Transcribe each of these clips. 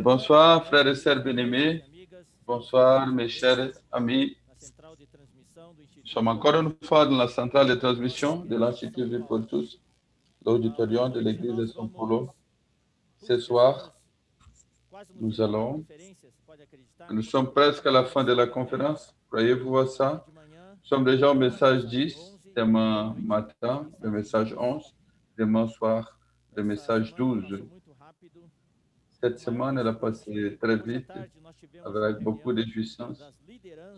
Bonsoir, frères et sœurs bien-aimés. Bonsoir, mes chers amis. Nous sommes encore une fois dans la centrale de transmission de l'Institut Vie pour tous, l'auditorium de l'église de São Paulo. Ce soir, nous sommes presque à la fin de la conférence. Croyez-vous à ça? Nous sommes déjà au message 10, demain matin, le message 11, demain soir, le message 12. Cette semaine, elle a passé très vite, avec beaucoup de jouissance.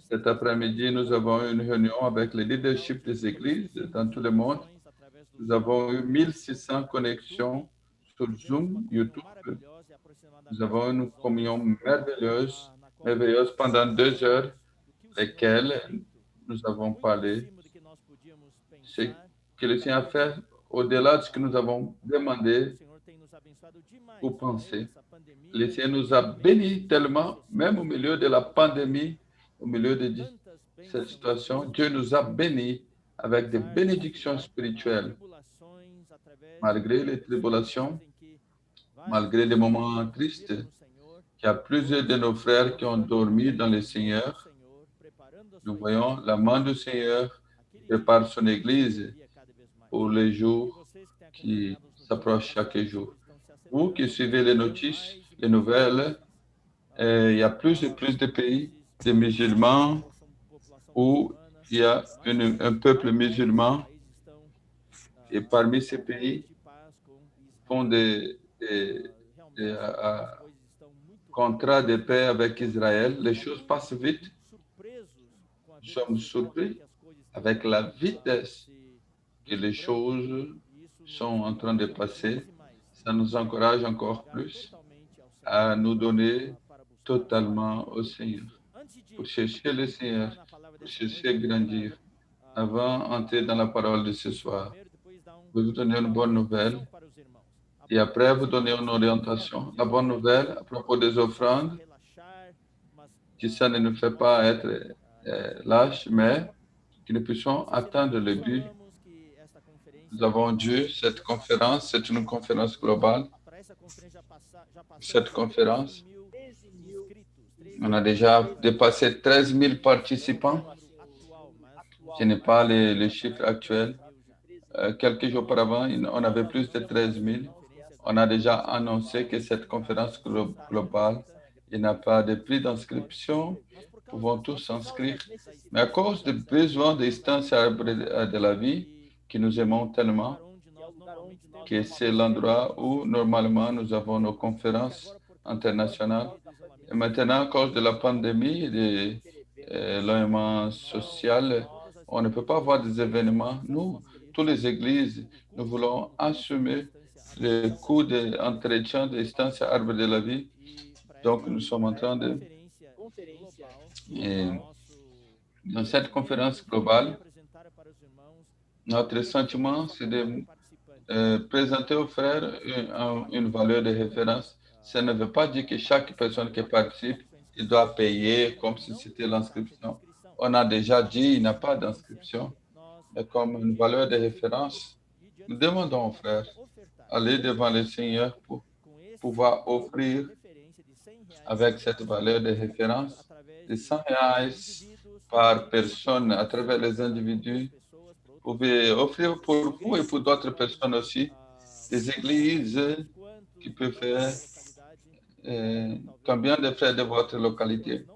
Cet après-midi, nous avons eu une réunion avec le leadership des églises dans tout le monde. Nous avons eu 1600 connexions sur Zoom, YouTube. Nous avons eu une communion merveilleuse pendant 2 heures, lesquelles nous avons parlé ce que le Seigneur a fait au-delà de ce que nous avons demandé ou pensé. Le Seigneur nous a bénis tellement, même au milieu de la pandémie, au milieu de cette situation, Dieu nous a bénis avec des bénédictions spirituelles. Malgré les tribulations, malgré les moments tristes, il y a plusieurs de nos frères qui ont dormi dans le Seigneur. Nous voyons la main du Seigneur qui prépare son Église pour les jours qui s'approchent chaque jour. Vous qui suivez les notices, les nouvelles, il y a plus de pays de musulmans où il y a un peuple musulman et parmi ces pays font des contrats de paix avec Israël. Les choses passent vite. Nous sommes surpris avec la vitesse que les choses sont en train de passer. Ça nous encourage encore plus à nous donner totalement au Seigneur, pour chercher le Seigneur, pour chercher grandir. Avant d'entrer dans la parole de ce soir, je vais vous donner une bonne nouvelle et après vous donner une orientation. La bonne nouvelle à propos des offrandes, que ça ne nous fait pas être lâches, mais que nous puissions atteindre le but. Nous avons dû cette conférence, c'est une conférence globale. Cette conférence, on a déjà dépassé 13 000 participants. Ce n'est pas les chiffres actuels. Quelques jours auparavant, on avait plus de 13 000. On a déjà annoncé que cette conférence globale, il n'y a pas de prix d'inscription. Nous pouvons tous s'inscrire. Mais à cause des besoins des instances de la vie, que nous aimons tellement, que c'est l'endroit où normalement nous avons nos conférences internationales. Et maintenant, à cause de la pandémie, de l'éloignement social, on ne peut pas avoir des événements. Nous, toutes les églises, nous voulons assumer le coût d'entretien des instances à Arbre de la Vie. Donc, nous sommes en train de... dans cette conférence globale, notre sentiment, c'est de présenter aux frères une valeur de référence. Ça ne veut pas dire que chaque personne qui participe, il doit payer comme si c'était l'inscription. On a déjà dit qu'il n'y a pas d'inscription, mais comme une valeur de référence, nous demandons aux frères d'aller devant le Seigneur pour pouvoir offrir avec cette valeur de référence de 100 reais par personne à travers les individus. Vous pouvez offrir pour vous et pour d'autres personnes aussi, des églises qui peuvent faire combien de frères de votre localité.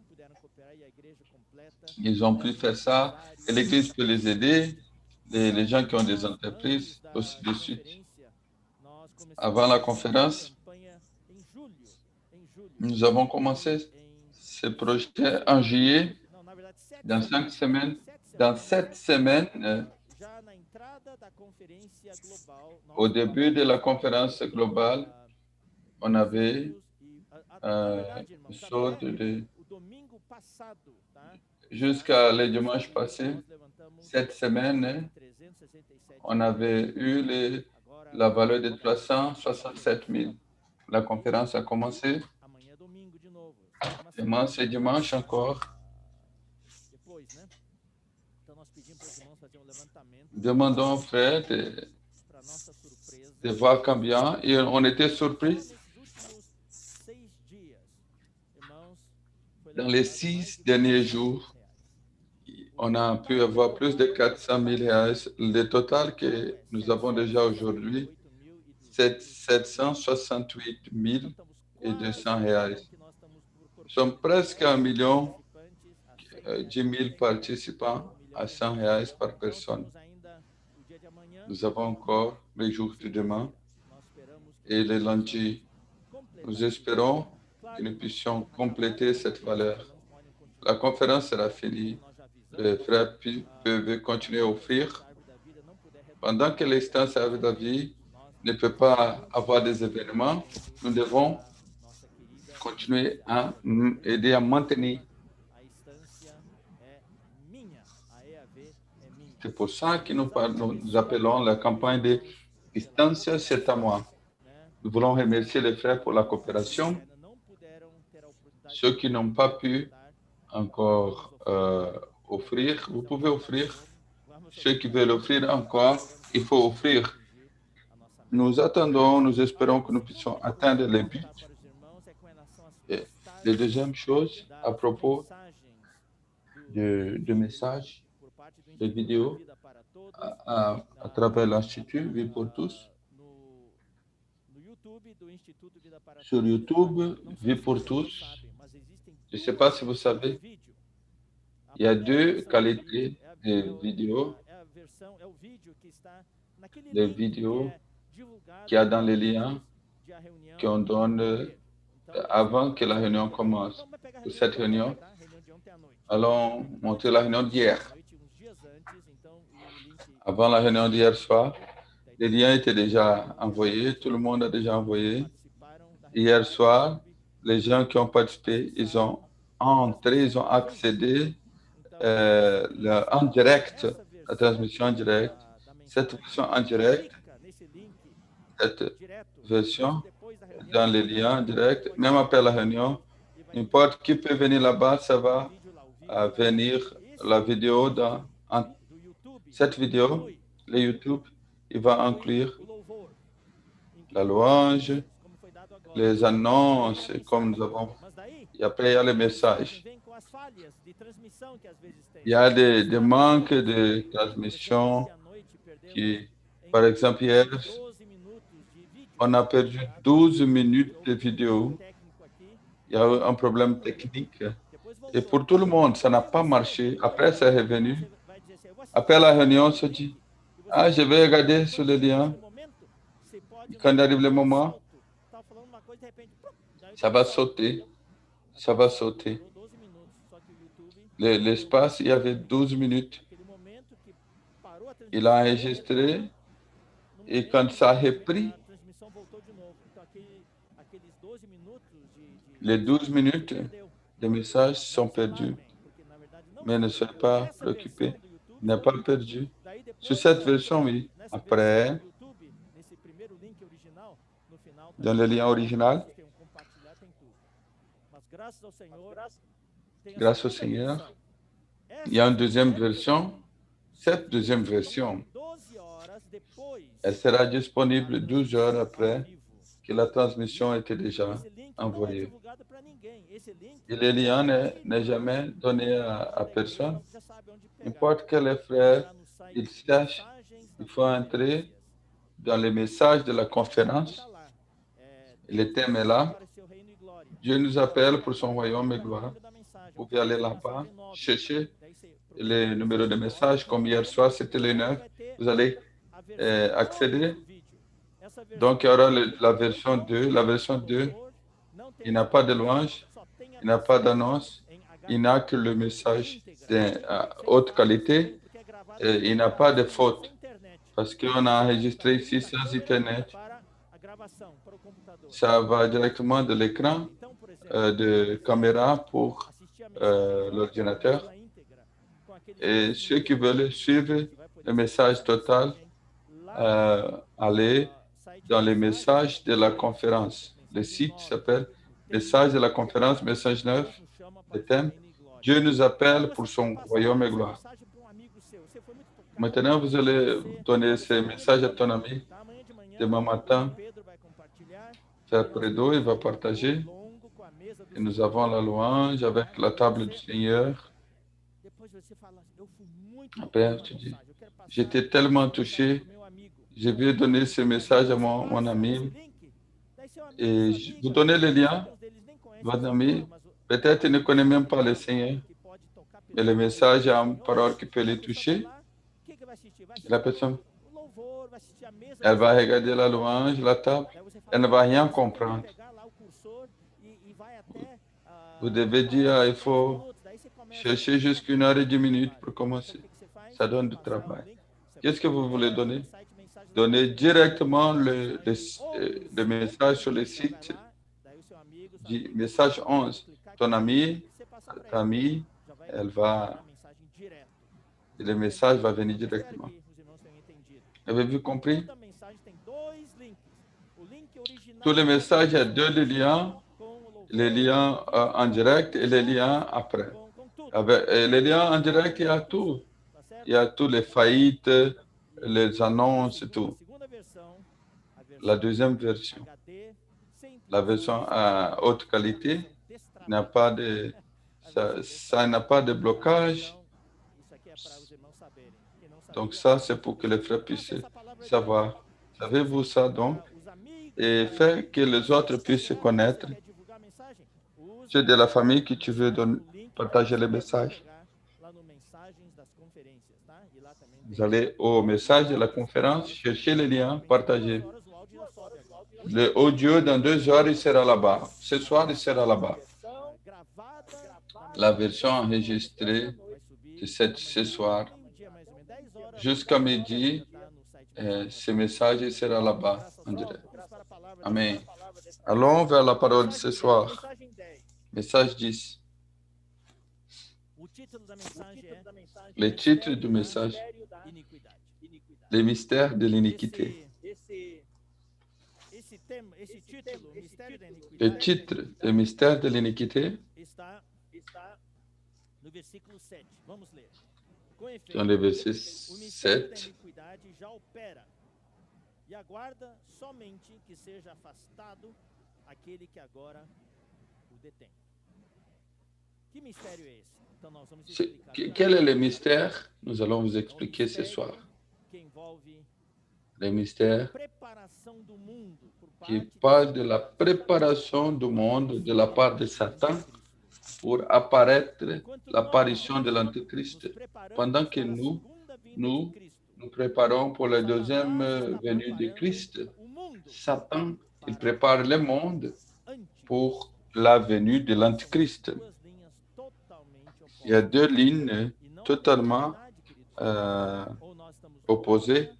Ils ont pu faire ça et l'église peut les aider, les gens qui ont des entreprises, aussi de suite. Avant la conférence, nous avons commencé ce projet en juillet, dans 5 semaines. Dans 7 semaines, au début de la conférence globale, on avait jusqu'à le dimanche passé, 7 semaines, on avait eu la valeur de 367 000. La conférence a commencé. Demain, c'est dimanche encore. Demandons aux frères de voir combien et on était surpris. Dans les 6 derniers jours, on a pu avoir plus de 400 000 reais. Le total que nous avons déjà aujourd'hui, c'est 768 200 reais. Nous sommes presque 1 million 10 000 participants à 100 reais par personne. Nous avons encore les jours de demain et les lundis. Nous espérons que nous puissions compléter cette valeur. La conférence sera finie. Les frères peuvent continuer à offrir. Pendant que l'instance Ave de la vie ne peut pas avoir des événements, nous devons continuer à aider à maintenir. C'est pour ça que nous appelons la campagne de Instância, c'est à moi. Nous voulons remercier les frères pour la coopération. Ceux qui n'ont pas pu encore offrir, vous pouvez offrir. Ceux qui veulent offrir encore, il faut offrir. Nous attendons, nous espérons que nous puissions atteindre les buts. Et la deuxième chose, à propos de messages, de vidéos, à travers l'Institut Vie pour tous, sur YouTube, Vie pour tous. Je ne sais pas si vous savez, il y a 2 qualités de vidéos. Les vidéos qu'il y a dans les liens qu'on donne avant que la réunion commence. Pour cette réunion, allons montrer la réunion d'hier. Avant la réunion d'hier soir, les liens étaient déjà envoyés, tout le monde a déjà envoyé. Hier soir, les gens qui ont participé, ils ont entré, ils ont accédé en direct, la transmission en direct. Cette version en direct, cette version dans les liens directs, même après la réunion, n'importe qui peut venir là-bas, ça va venir la vidéo cette vidéo, le YouTube, il va inclure la louange, les annonces, comme nous avons. Et après, il y a les messages. Il y a des manques de transmission qui, par exemple, hier, on a perdu 12 minutes de vidéo. Il y a eu un problème technique. Et pour tout le monde, ça n'a pas marché. Après, c'est revenu. Après la réunion, on se dit, je vais regarder sur le lien. Quand arrive le moment, ça va sauter. Ça va sauter. L'espace, il y avait 12 minutes. Il a enregistré et quand ça a repris, les 12 minutes de messages sont perdus. Mais ne soyez pas préoccupés. Il n'est pas perdu. Sur cette version, oui. Après, dans le lien original, grâce au Seigneur, il y a une deuxième version. Cette deuxième version, elle sera disponible 12 heures après que la transmission était déjà envoyée. Et le lien n'est jamais donné à personne. N'importe quel frère, il sache, il faut entrer dans les messages de la conférence. Le thème est là. Dieu nous appelle pour son royaume et gloire. Vous pouvez aller là-bas, chercher les numéros de messages, comme hier soir, c'était les 9. Vous allez accéder. Donc, il y aura la version 2. La version 2, il n'y a pas de louange, il n'y a pas d'annonce, il n'y a que le message de haute qualité. Et il n'y a pas de faute, parce qu'on a enregistré ici sans Internet. Ça va directement de l'écran de caméra pour l'ordinateur. Et ceux qui veulent suivre le message total, allez dans les messages de la conférence. Le site s'appelle Message de la conférence, message 9, le thème. Dieu nous appelle pour son royaume et gloire. Maintenant, vous allez donner ces messages à ton ami. Demain matin, Frère Predo, il va partager Et nous avons la louange avec la table du Seigneur. Après, tu dis, j'étais tellement touché, je vais donner ce message à mon ami. Et vous donnez le lien, votre ami. Peut-être il ne connaît même pas le Seigneur, mais le message a une parole qui peut le toucher. La personne, elle va regarder la louange, la table, elle ne va rien comprendre. Vous devez dire, il faut chercher jusqu'à 1 heure et 10 minutes pour commencer. Ça donne du travail. Qu'est-ce que vous voulez donner? Donnez directement le message sur le site du message 11. Ton ami, ta amie, elle va, le message va venir directement. Avez-vous compris? Tous les messages, il y a deux liens, les liens en direct et les liens après. Les liens en direct, il y a tout. Il y a toutes les faillites, les annonces et tout. La deuxième version, la version à haute qualité, n'a pas de, ça n'a pas de blocage. Donc ça, c'est pour que les frères puissent savoir. Savez-vous ça donc? Et faire que les autres puissent se connaître. C'est de la famille que tu veux partager le message. Vous allez au message de la conférence, cherchez le lien, partagez. Le audio, dans 2 heures, il sera là-bas. Ce soir, il sera là-bas. La version enregistrée de ce soir, jusqu'à midi, ce message sera là-bas en direct. Amen. Allons vers la parole de ce soir. Message 10. Le titre du message, les mystères de l'iniquité. Le titre, les mystères de l'iniquité, dans le verset 7. E aguarda somente que seja afastado aquele que agora o detém. Que mistério é esse? Então nós vamos explicar. Quel est le mystère? Nous allons vous expliquer ce soir. Le mystère qui parle de la préparation du monde de la part de Satan pour apparaître l'apparition de l'Antéchrist. Pendant que nous préparons pour la deuxième venue de Christ, Satan, il prépare le monde pour la venue de l'Antéchrist. Il y a deux lignes totalement opposées.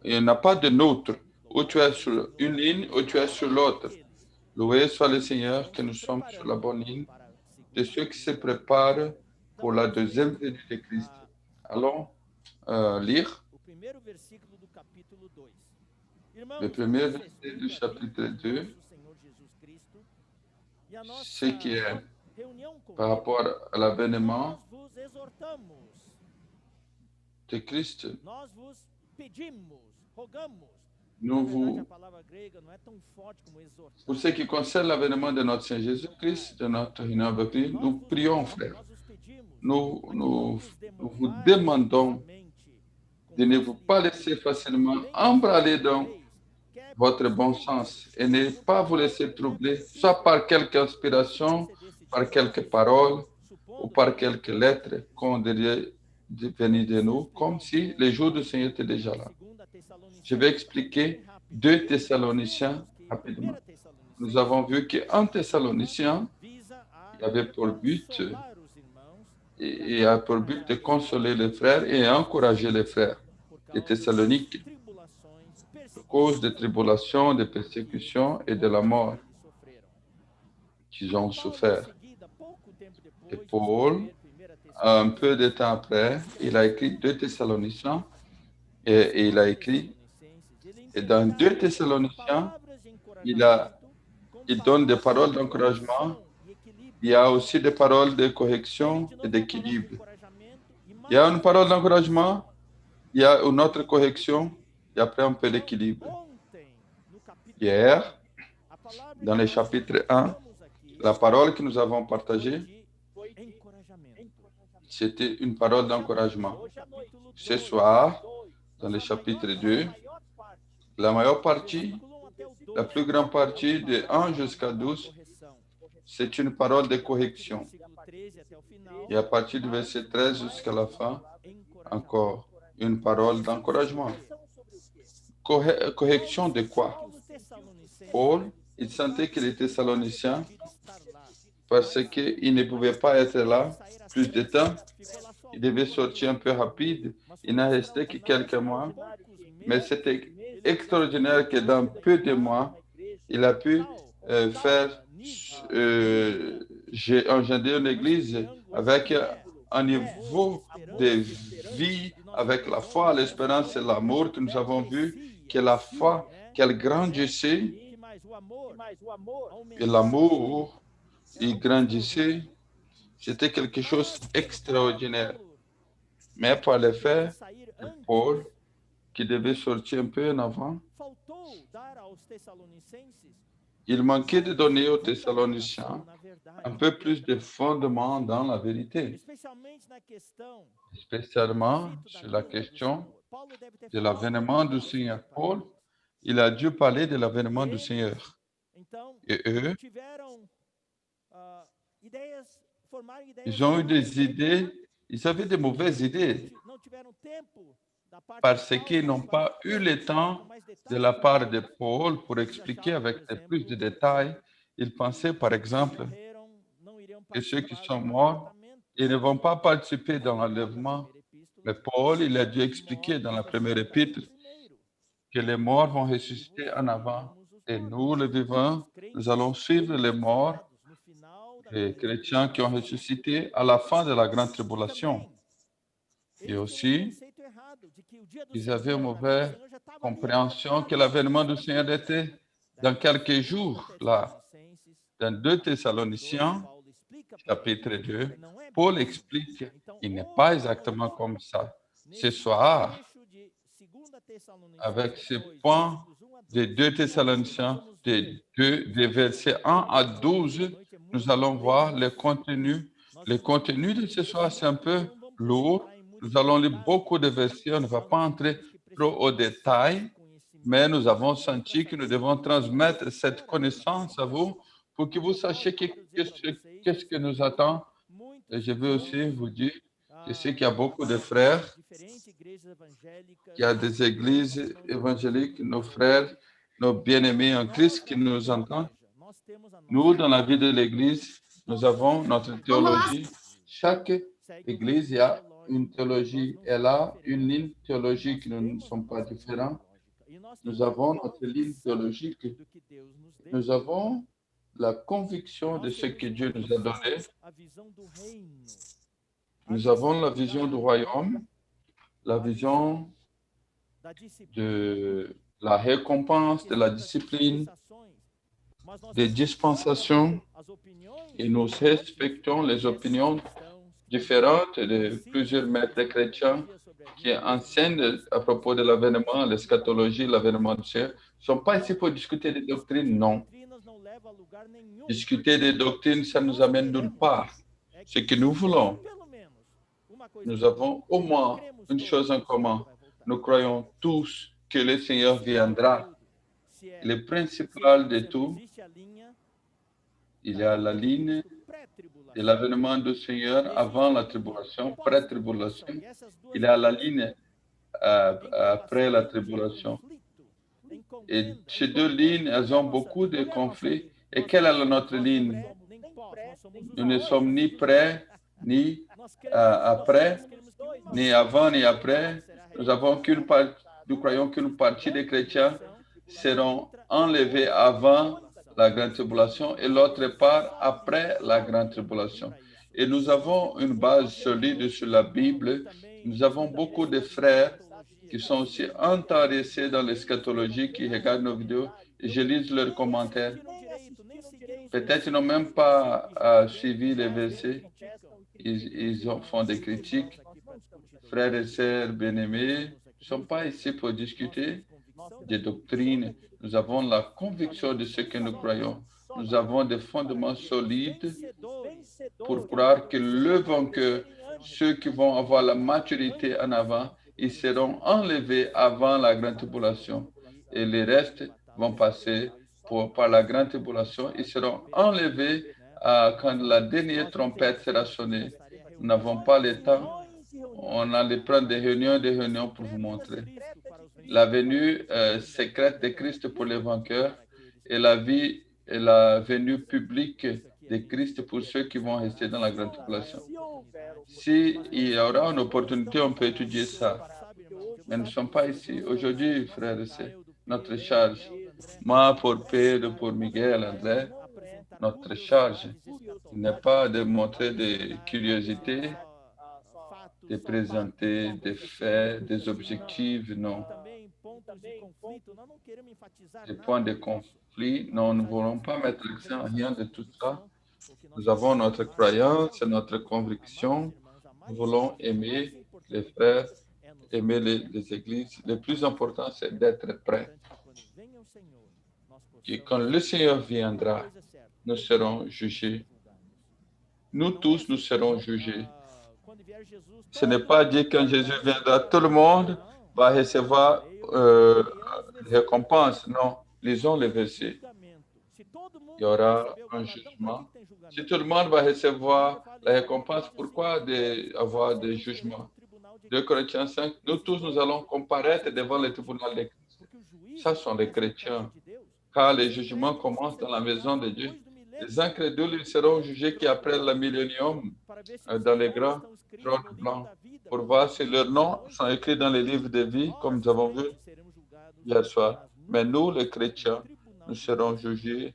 Il n'y en a pas de neutre. Ou tu es sur une ligne, ou tu es sur l'autre. Loué soit le Seigneur que nous sommes sur la bonne ligne de ceux qui se préparent pour la deuxième venue de Christ. Allons lire le premier verset du chapitre 2, ce qui est par rapport à l'avènement de Christ. Nous vous, pour ce qui concerne l'avènement de notre Seigneur Jésus-Christ, de notre réunion avec lui, nous prions, frères. Nous vous demandons de ne vous pas laisser facilement embraler dans votre bon sens et ne pas vous laisser troubler, soit par quelque inspiration, par quelques paroles ou par quelques lettres qu'on dirait venir de nous, comme si le jour du Seigneur était déjà là. Je vais expliquer 2 Thessaloniciens rapidement. Nous avons vu qu'un Thessalonicien avait pour but, de consoler les frères et encourager les frères de Thessalonique à cause des tribulations, des persécutions et de la mort qu'ils ont souffert. Et Paul, un peu de temps après, il a écrit 2 Thessaloniciens et il a écrit, et dans 2 Thessaloniciens, il donne des paroles d'encouragement. Il y a aussi des paroles de correction et d'équilibre. Il y a une parole d'encouragement, il y a une autre correction, et après un peu d'équilibre. Hier, dans le chapitre 1, La parole que nous avons partagée, de encorajamento. c'était une parole d'encouragement. No capítulo Ce 2, soir, dans le a chapitre maior 2, parte, la majeure do partie, versículo 1 até o la 12, plus grande partie de é uma 1 palavra jusqu'à de 12, correção. c'est une parole de E a partir do correction. versículo 13 até o final, Et à partir du mais verset 13 uma jusqu'à la fin, palavra de encorajamento. encore une parole d'encouragement. Correction de quoi? Paulo sentia que os Tessalonicenses Paul, il sentait que les Thessaloniciens, de estar lá, parce qu'ils ne pouvaient pas être là sair às plus de temps, ficou lá só ils devaient alguns sortir un peu rapide, il n'en restait que quelques mois, mais c'était extraordinaire que dans peu de mois, il a pu faire engendrer une église avec un niveau de vie, avec la foi, l'espérance et l'amour que nous avons vu, que la foi, qu'elle grandissait, que mais o amor et l'amour, il grandissait. C'était quelque chose d'extraordinaire. Mais par le fait, sair Paul, qui devait sortir un peu en avant, faltou dar aos Tessalonicenses il manquait de donner aux Thessaloniciens na verdade, un peu plus de fondement dans la vérité, especialmente na questão spécialement do sur la vinda do question Senhor. Paulo deve ter de falado l'avènement du Seigneur. Paul, il a dû parler de l'avènement du Seigneur. Então, Et eux, tiveram ideias, formaram ideias ils ont eu erradas. des idées, ils avaient de mauvaises idées Não tiveram tempo da parte parce de Paulo qu'ils n'ont para pas eu le explicar temps com mais de detalhes la como part de eles Paul pour expliquer avec plus de détails. Ils pensaient, par exemple, morreram, não iriam que ceux qui participar sont do morts, arrebatamento. ils ne vont pas participer dans Na l'enlèvement. primeira epístola, Mais Paul, il a dû expliquer dans la première épître primeiro. que les morts vont ressusciter en avant. Et nous, les vivants, nous allons suivre les morts, No final da les grande chrétiens qui ont ressuscité à la fin de la grande tribulation. Et aussi, conceito errado de que o dia do ils Senhor, avaient une a vinda do mauvaise Senhor já estava ali, compréhension que l'avènement du Seigneur était dans quelques jours, là. Dans 2 Thessaloniciens, Paulo explica para chapitre 2, não é Paul bem. explique Então, qu'il n'est hoje, pas exactement comme ça. Ce soir, trecho de 2 Tessalonicenses avec ce 2, point versículos 1 a de 2 Thessaloniciens, des versets 1 à 12, nous allons voir le contenu de ce soir, c'est un peu lourd. Nous allons lire beaucoup de versets, on ne va pas entrer trop au détail, mais nous avons senti que nous devons transmettre cette connaissance à vous pour que vous sachiez qu'est-ce que nous attend. Et je veux aussi vous dire que c'est qu'il y a beaucoup de frères, qu'il y a des églises évangéliques, nos frères, nos bien-aimés en Christ qui nous entendent. Nous, dans la vie de l'Église, nous avons notre théologie. Chaque Église, il y a une théologie. Elle a une ligne théologique. Nous ne sommes pas différents. Nous avons notre ligne théologique. Nous avons la conviction de ce que Dieu nous a donné. Nous avons la vision du royaume, la vision de la récompense, de la discipline, des dispensations, et nous respectons les opinions différentes de plusieurs maîtres chrétiens qui enseignent à propos de l'avènement, l'eschatologie, l'avènement du Seigneur. Ils ne sont pas ici pour discuter des doctrines, non. Discuter des doctrines, ça nous amène nulle part. Ce que nous voulons, nous avons au moins une chose en commun. Nous croyons tous que le Seigneur viendra. Le principal de tout, il y a la ligne de l'avènement du Seigneur avant la tribulation, pré-tribulation. Il y a la ligne après la tribulation. Et ces deux lignes, elles ont beaucoup de conflits. Et quelle est notre ligne? Nous ne sommes ni près, ni après, ni avant, ni après. Nous croyons qu'une partie des chrétiens seront enlevés avant la grande tribulation et l'autre part après la grande tribulation. Et nous avons une base solide sur la Bible. Nous avons beaucoup de frères qui sont aussi intéressés dans l'eschatologie, qui regardent nos vidéos et je lis leurs commentaires. Peut-être ils n'ont même pas suivi les versets. Ils font des critiques. Frères et sœurs bien-aimés, nous ne sommes pas ici pour discuter des doctrines. Nous avons la conviction de ce que nous croyons. nous avons des fondements solides pour croire que le vainqueur, ceux qui vont avoir la maturité en avant, ils seront enlevés avant la grande tribulation. Et les restes vont passer par la grande tribulation. Ils seront enlevés quand la dernière trompette sera sonnée. Nous n'avons pas le temps. On allait prendre des réunions pour vous montrer la venue secrète de Christ pour les vainqueurs et la vie et la venue publique de Christ pour ceux qui vont rester dans la grande tribulation. S'il y aura une opportunité, on peut étudier ça. Mais nous ne sommes pas ici. Aujourd'hui, frères et sœurs, notre charge, moi pour Pedro, pour Miguel, André, notre charge n'est pas de montrer des curiosités, de présenter des faits, des objectifs, non. Des points de conflit, non, nous ne voulons pas mettre l'accent à rien de tout ça. Nous avons notre croyance, notre conviction. Nous voulons aimer les frères, aimer les églises. Le plus important, c'est d'être prêt. Et quand le Seigneur viendra, nous serons jugés. Nous tous, nous serons jugés. Ce n'est pas dit quand Jésus viendra, tout le monde va recevoir récompense. Non, lisons les versets. Il y aura un jugement. Si tout le monde va recevoir la récompense, pourquoi avoir des jugements? 2 Corinthiens 5, nous tous, nous allons comparaître devant le tribunal de Christ. Ça sont les chrétiens. Car les jugements commencent dans la maison de Dieu. Les incrédules, ils seront jugés qu'après le millénium, dans les grands trônes blancs, pour voir si leurs noms sont écrits dans les livres de vie, comme nous avons vu hier soir. Mais nous, les chrétiens, nous serons jugés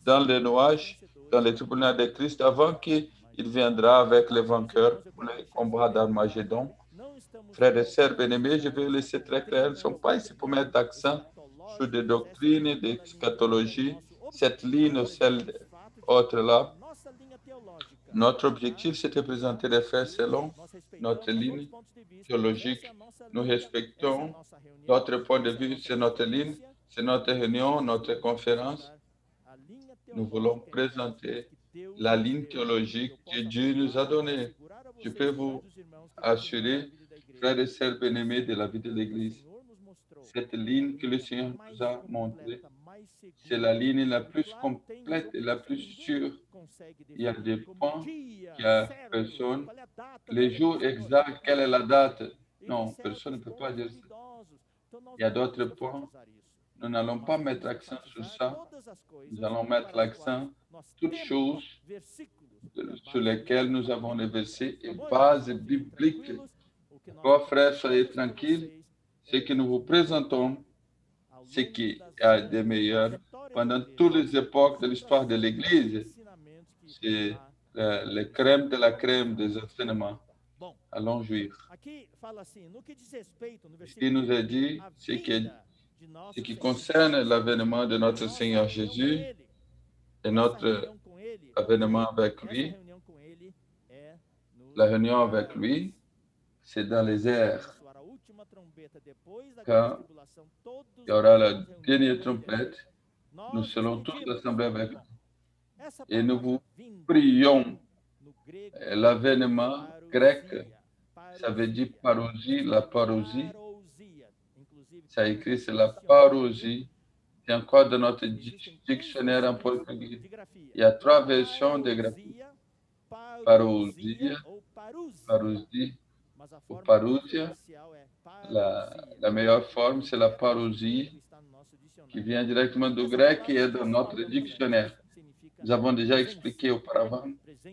dans les nuages, dans les tribunaux de Christ, avant qu'il viendra avec les vainqueurs pour les combats d'Armagédon. Frères et sœurs bien-aimés, je vais laisser très clair, nous ne sommes pas ici pour mettre l'accent sur des doctrines, des eschatologies, cette ligne ou celle autre-là. Notre objectif, c'est de présenter les faits selon notre ligne théologique. Nous respectons notre point de vue, c'est notre ligne, c'est notre réunion, notre conférence. Nous voulons présenter la ligne théologique que Dieu nous a donnée. Je peux vous assurer, frères et sœurs bien-aimés de la vie de l'Église, cette ligne que le Seigneur nous a montrée, c'est la ligne la plus complète et la plus sûre. Il y a des points qu'il n'y a personne. Les jours exacts, quelle est la date? Non, personne ne peut pas dire ça. Il y a d'autres points. Nous n'allons pas mettre l'accent sur ça. Nous allons mettre l'accent sur toutes choses sur lesquelles nous avons les versets et bases bibliques. D'accord, frères, soyez tranquilles. Ce que nous vous présentons, ce qui a des meilleurs pendant toutes les époques de l'histoire de l'Église. C'est le crème de la crème des enseignements. Allons jouir. Il nous a dit ce qui concerne l'avènement de notre Seigneur Jésus et notre avènement avec lui. La réunion avec lui, c'est dans les airs. Quand il y aura la dernière trompette, nous serons tous assemblés avec lui. Et nous vous prions. L'avènement grec, ça veut dire parousie, la parousie. Ça écrit, c'est la parousie. C'est encore dans notre dictionnaire en portugais. Il y a 3 versions de graphie. Parousia, parousie ou parousia. La meilleure forme, c'est la parousie, qui vient directement du grec et est dans notre dictionnaire. Nous avons déjà expliqué auparavant,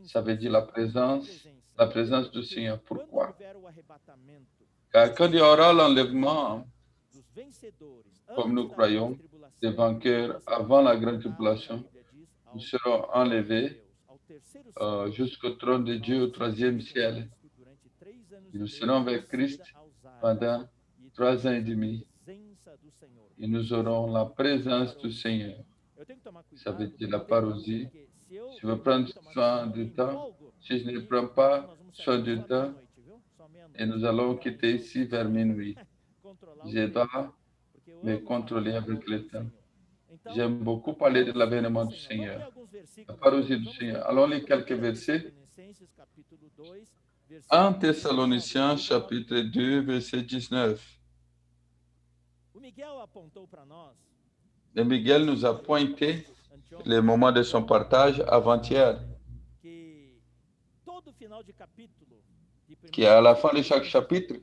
ça veut dire la présence du Seigneur. Pourquoi? Car quand il y aura l'enlèvement, comme nous croyons, des vainqueurs avant la grande tribulation, nous serons enlevés jusqu'au trône de Dieu au 3e ciel. Nous serons avec Christ pendant 3 ans et demi. Et nous aurons la présence du Seigneur. Ça veut dire la parousie. Si je veux prendre soin du temps, si je ne prends pas soin du temps, et nous allons quitter ici vers minuit. Je dois me contrôler avec le temps. J'aime beaucoup parler de l'avènement du Seigneur, la parousie du Seigneur. Allons lire quelques versets. 1 Thessaloniciens chapitre 2, verset 19. Et Miguel nous a pointé les moments de son partage avant-hier, qui est à la fin de chaque chapitre.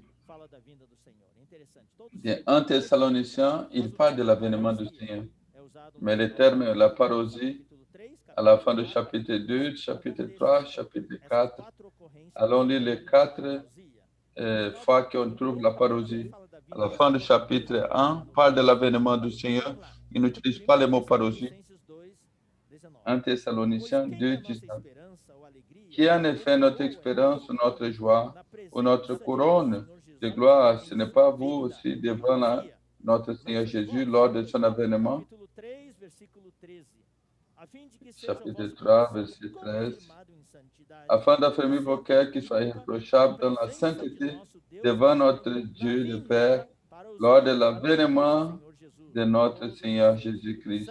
De 1 Thessaloniciens, il parle de l'avènement du Seigneur. Mais le terme la parousie, à la fin du chapitre 2, chapitre 3, chapitre 4, allons lire les 4 fois qu'on trouve la parousie. À la fin du chapitre 1, parle de l'avènement du Seigneur. Il n'utilise pas le mot parousie. 1 Thessaloniciens 2, 19. Qui est en effet notre expérience, notre joie ou notre couronne de gloire, ce n'est pas vous aussi devant notre Seigneur Jésus lors de son avènement. Chapitre 3, verset 13. Afin d'affermir vos cœurs qui soient irréprochables dans la sainteté devant notre Dieu le Père lors de l'avènement de notre Seigneur Jésus-Christ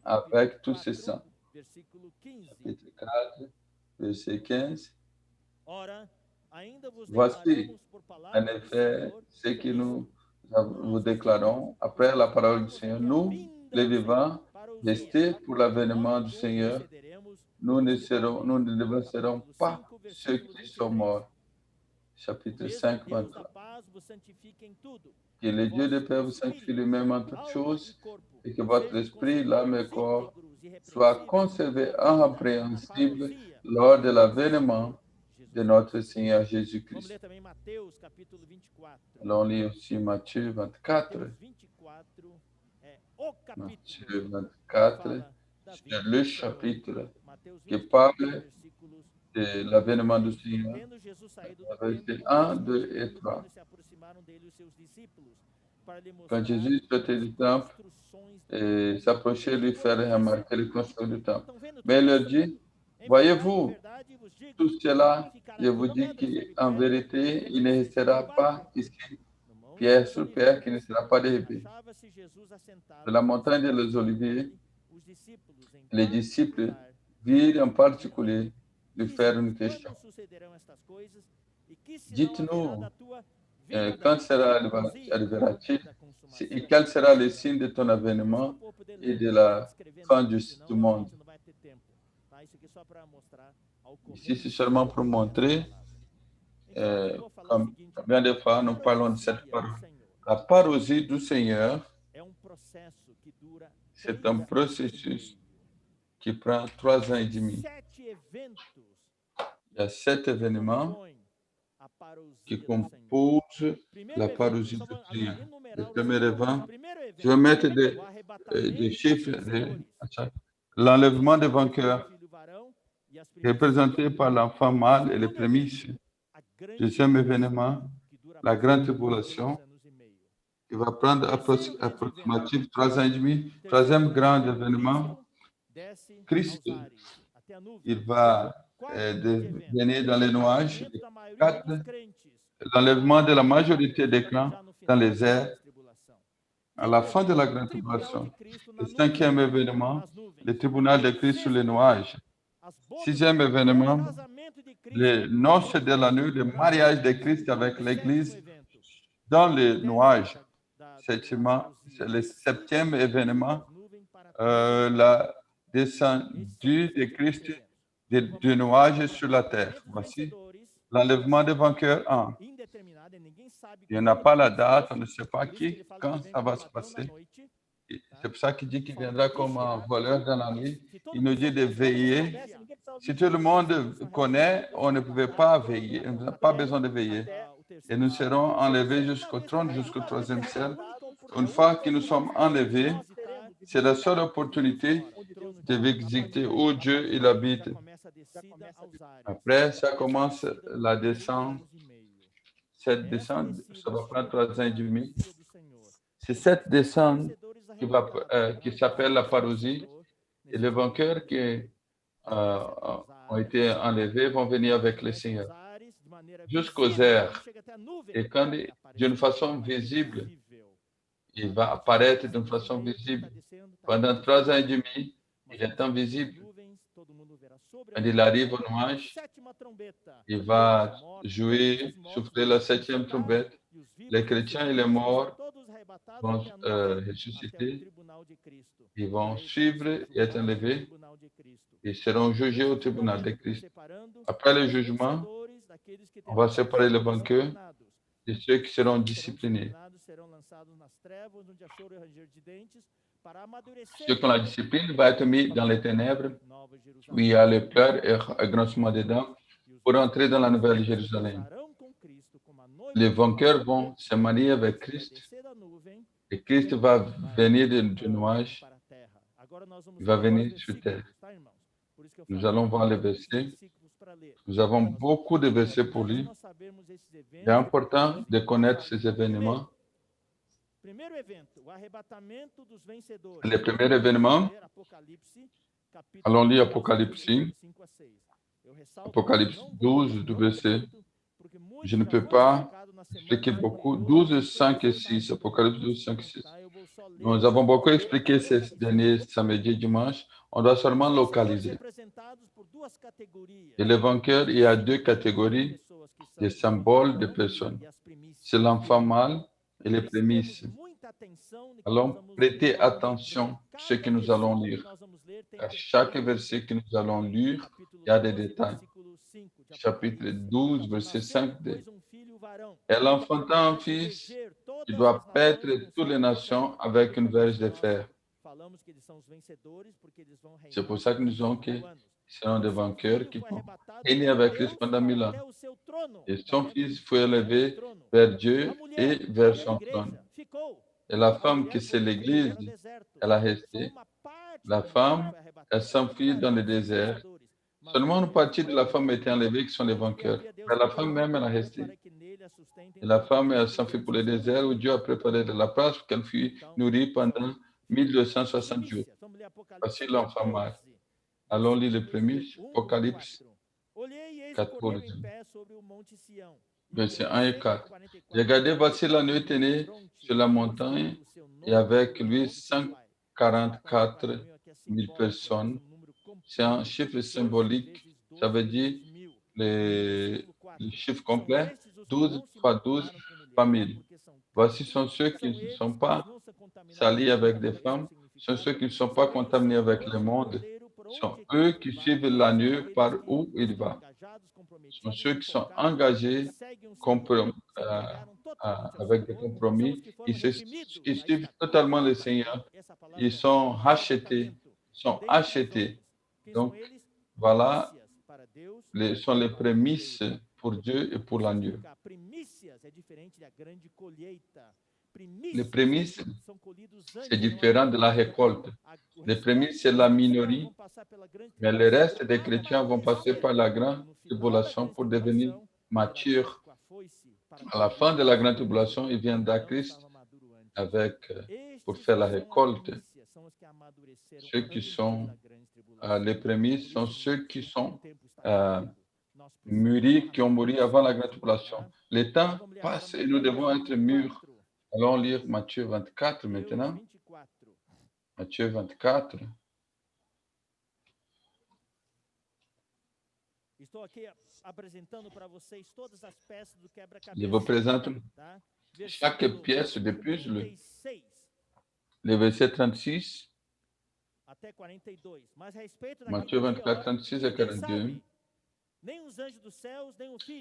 avec tous ses saints. Chapitre 4, verset 15. Voici, en effet, ce que nous vous déclarons après la parole du Seigneur. Nous, les vivants, restés pour l'avènement du Seigneur, nous ne dévancerons pas ceux qui sont morts. Chapitre 5, 23. Que le Dieu de paix vous sanctifie lui-même en toutes choses et que votre esprit, l'âme et le corps soient conservés irrépréhensibles lors de l'avènement de notre Seigneur Jésus-Christ. Allons lire aussi Matthieu 24. Matthieu 24, c'est le chapitre qui parle de l'avènement du Seigneur. Versets 1, 2 et 3. Quand Jésus sortait du temple et s'approchait lui faire remarquer les constructions du temple. Mais il leur dit, voyez-vous, tout cela, je vous dis qu'en vérité, il ne restera pas ici, pierre sur pierre, qui ne sera pas dérobé. De la montagne des Oliviers, les disciples virent en particulier lui faire une question. Dites-nous, quand arrivera-t-il et quel sera le signe de ton avènement et de la fin du monde? Ici, c'est seulement pour montrer combien de fois nous parlons de cette parole. La parousie du Seigneur, c'est un processus qui prend 3 ans et demi. Il y a 7 événements qui composent la parousie du Seigneur. Le premier événement, je vais mettre des chiffres. L'enlèvement des vainqueurs, représenté par l'enfant mâle et les prémices. Deuxième événement, la grande tribulation, qui va prendre approximativement 3 ans et demi. Troisième grand événement, Christ, il va venir dans les nuages. 4, l'enlèvement de la majorité des clans dans les airs à la fin de la grande tribulation. Le 5e événement, le tribunal de Christ sur les nuages. 6e événement, les noces de la nuit, le mariage de Christ avec l'Église dans les nuages. C'est le 7e événement, la descente de Christ du nuage sur la terre. Voici l'enlèvement des vainqueurs 1. Il n'y a pas la date, on ne sait pas quand ça va se passer. C'est pour ça qu'il dit qu'il viendra comme un voleur dans la nuit. Il nous dit de veiller. Si tout le monde connaît, on ne pouvait pas veiller. On n'a pas besoin de veiller. Et nous serons enlevés jusqu'au trône, jusqu'au 3e ciel. Une fois que nous sommes enlevés, c'est la seule opportunité de visiter où Dieu il habite. Après, ça commence la descente. Cette descente, ça va prendre 3 ans et demi. C'est cette descente qui s'appelle la parousie. Et les vainqueurs qui ont été enlevés vont venir avec le Seigneur jusqu'aux airs. Et quand, d'une façon visible, il va apparaître d'une façon visible. Pendant 3 ans et demi, il est invisible. Quand il arrive au nuage, il va jouer, souffler la 7e trompette. Les chrétiens et les morts vont ressusciter. Ils vont suivre et être enlevés. Ils seront jugés au tribunal de Christ. Après le jugement, on va séparer les vainqueurs de ceux qui seront disciplinés. Ceux qui ont la discipline vont être mis dans les ténèbres, où il y a les pleurs et un grincement des dents, pour entrer dans la nouvelle Jérusalem. Les vainqueurs vont se marier avec Christ, et Christ va venir du nuage, il va venir sur terre. Nous allons voir les versets. Nous avons beaucoup de versets pour lire. Il est important de connaître ces événements. Le premier événement, allons lire Apocalypse 12, du verset. Je ne peux pas expliquer beaucoup. 12, 5 et 6. Apocalypse 12, 5 et 6. Nous avons beaucoup expliqué ces derniers samedis et dimanches. On doit seulement localiser. Et les vainqueurs, il y a 2 catégories de symboles de personnes. C'est l'enfant mâle et les prémices. Allons prêter attention à ce que nous allons lire. À chaque verset que nous allons lire, il y a des détails. Chapitre 12, verset 5d. Elle enfanta un fils qui doit paître toutes les nations avec une verge de fer. C'est pour ça que nous disons que seront des vainqueurs qui vont régner avec Christ pendant 1000 ans. Et son fils fut élevé vers Dieu et vers son trône. Et la femme qui c'est l'Église, elle a resté. La femme, elle s'enfuit dans le désert. Seulement une partie de la femme était enlevée, qui sont les vainqueurs. Mais la femme même, elle a resté. Et la femme, elle s'enfuit pour le désert où Dieu a préparé de la place pour qu'elle fût nourrie pendant 1260 jours. Voici l'enfant mâle. Allons lire le premier, Apocalypse 14, versets 1 et 4. Regardez, voici la nuit est née sur la montagne et avec lui 144 000 personnes. C'est un chiffre symbolique, ça veut dire le chiffre complet, 12 fois 12 fois 1000. Voici sont ceux qui ne sont pas salis avec des femmes, sont ceux qui ne sont pas contaminés avec le monde, sont eux qui suivent l'agneau par où il va. Sont ceux qui sont engagés avec des compromis, ils suivent totalement le Seigneur, ils sont achetés. Donc, voilà, sont les prémices pour Dieu et pour l'agneau. Les prémices, c'est différent de la récolte. Les prémices, c'est la minorité, mais le reste des chrétiens vont passer par la grande tribulation pour devenir matures. À la fin de la grande tribulation, ils viennent à Christ pour faire la récolte. Ceux qui sont les prémices sont ceux qui sont mûris, qui ont mouru avant la grande tribulation. Le temps passe et nous devons être mûrs. Allons lire Matthieu 24 maintenant. Matthieu 24. Je vous présente chaque pièce de puzzle. Le verset 36. Matthieu 24, 36 et 42.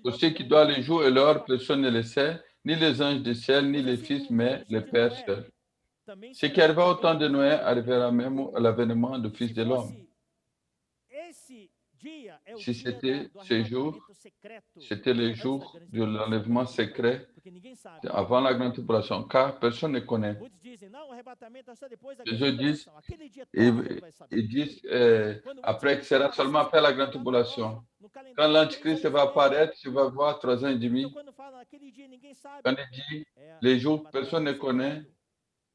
Pour ceux qui doivent les jours et l'heure, personne ne le sait, ni les anges du ciel, ni les fils, mais le Père seul. Ce qui arriva au temps de Noé arrivera même à l'avènement du Fils de l'homme. Si c'était ce jour, c'était le jour de l'enlèvement secret avant la grande tribulation, car personne ne connaît. Les autres disent, ils disent après que sera seulement après la grande tribulation. Quand l'Antichrist va apparaître, tu vas voir 3 ans et demi. Quand il dit les jours, personne ne connaît,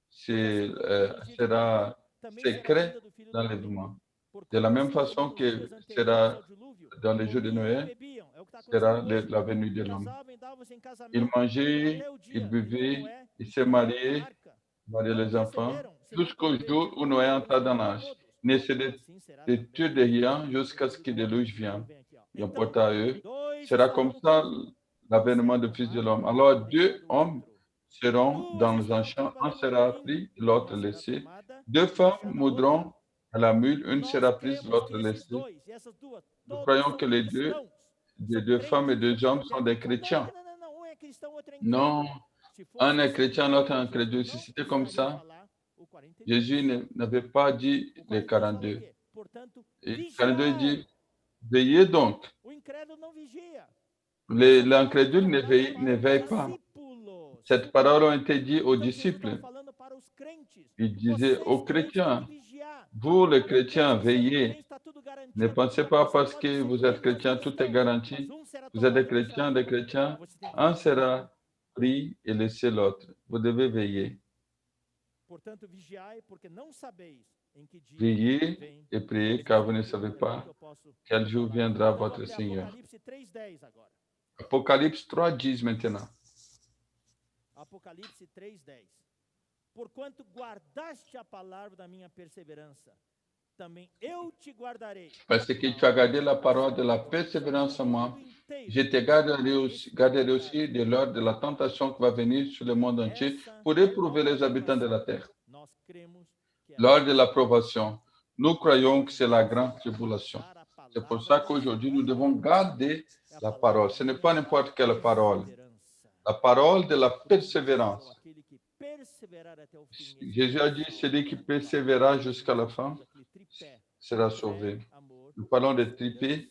sera secret l'enlèvement. De la même façon que sera dans les jours de Noé, sera la venue de l'homme. Il mangeait, il buvait, il s'est marié marier Não les enfants, perceberam? Se jusqu'au jour où Noé entra dans l'arche. Ne se détruire de rien jusqu'à ce que le déluge vienne. Et emporte à eux. Sera comme ça l'avènement du Fils de l'homme. Alors deux hommes seront dans un champ, un sera pris, l'autre laissé. Deux femmes moudront à la mule, une sera prise, l'autre laissée. Nous croyons que les deux femmes et deux hommes sont des chrétiens. Non, un est chrétien, l'autre est incrédule. Si c'était comme ça, Jésus n'avait pas dit les 42. Et 42 dit, veillez donc. L'incrédule ne veille pas. Cette parole a été dite aux disciples. Il disait aux chrétiens, vous les chrétiens, veillez. Ne pensez pas parce que vous êtes chrétien, tout est garanti. Vous êtes des chrétiens, un sera pris et laissé l'autre. Vous devez veiller. Veillez et priez car vous ne savez pas quel jour viendra votre Seigneur. Apocalypse 3:10 maintenant. Apocalipse 3:10. Porquanto guardaste a palavra da minha perseverança, também eu te guardarei. Parce que tu as gardé la parole de la persévérance en moi, je te garderai aussi de l'heure de la tentation qui va venir sur le monde entier pour éprouver les habitants de la terre. Lors de l'approbation, nous croyons que c'est la grande tribulation. C'est pour ça qu'aujourd'hui, nous devons garder la parole. Ce n'est pas n'importe quelle parole. La parole de la persévérance. Jésus a dit, celui qui persévérera jusqu'à la fin sera sauvé. Nous parlons de tripé,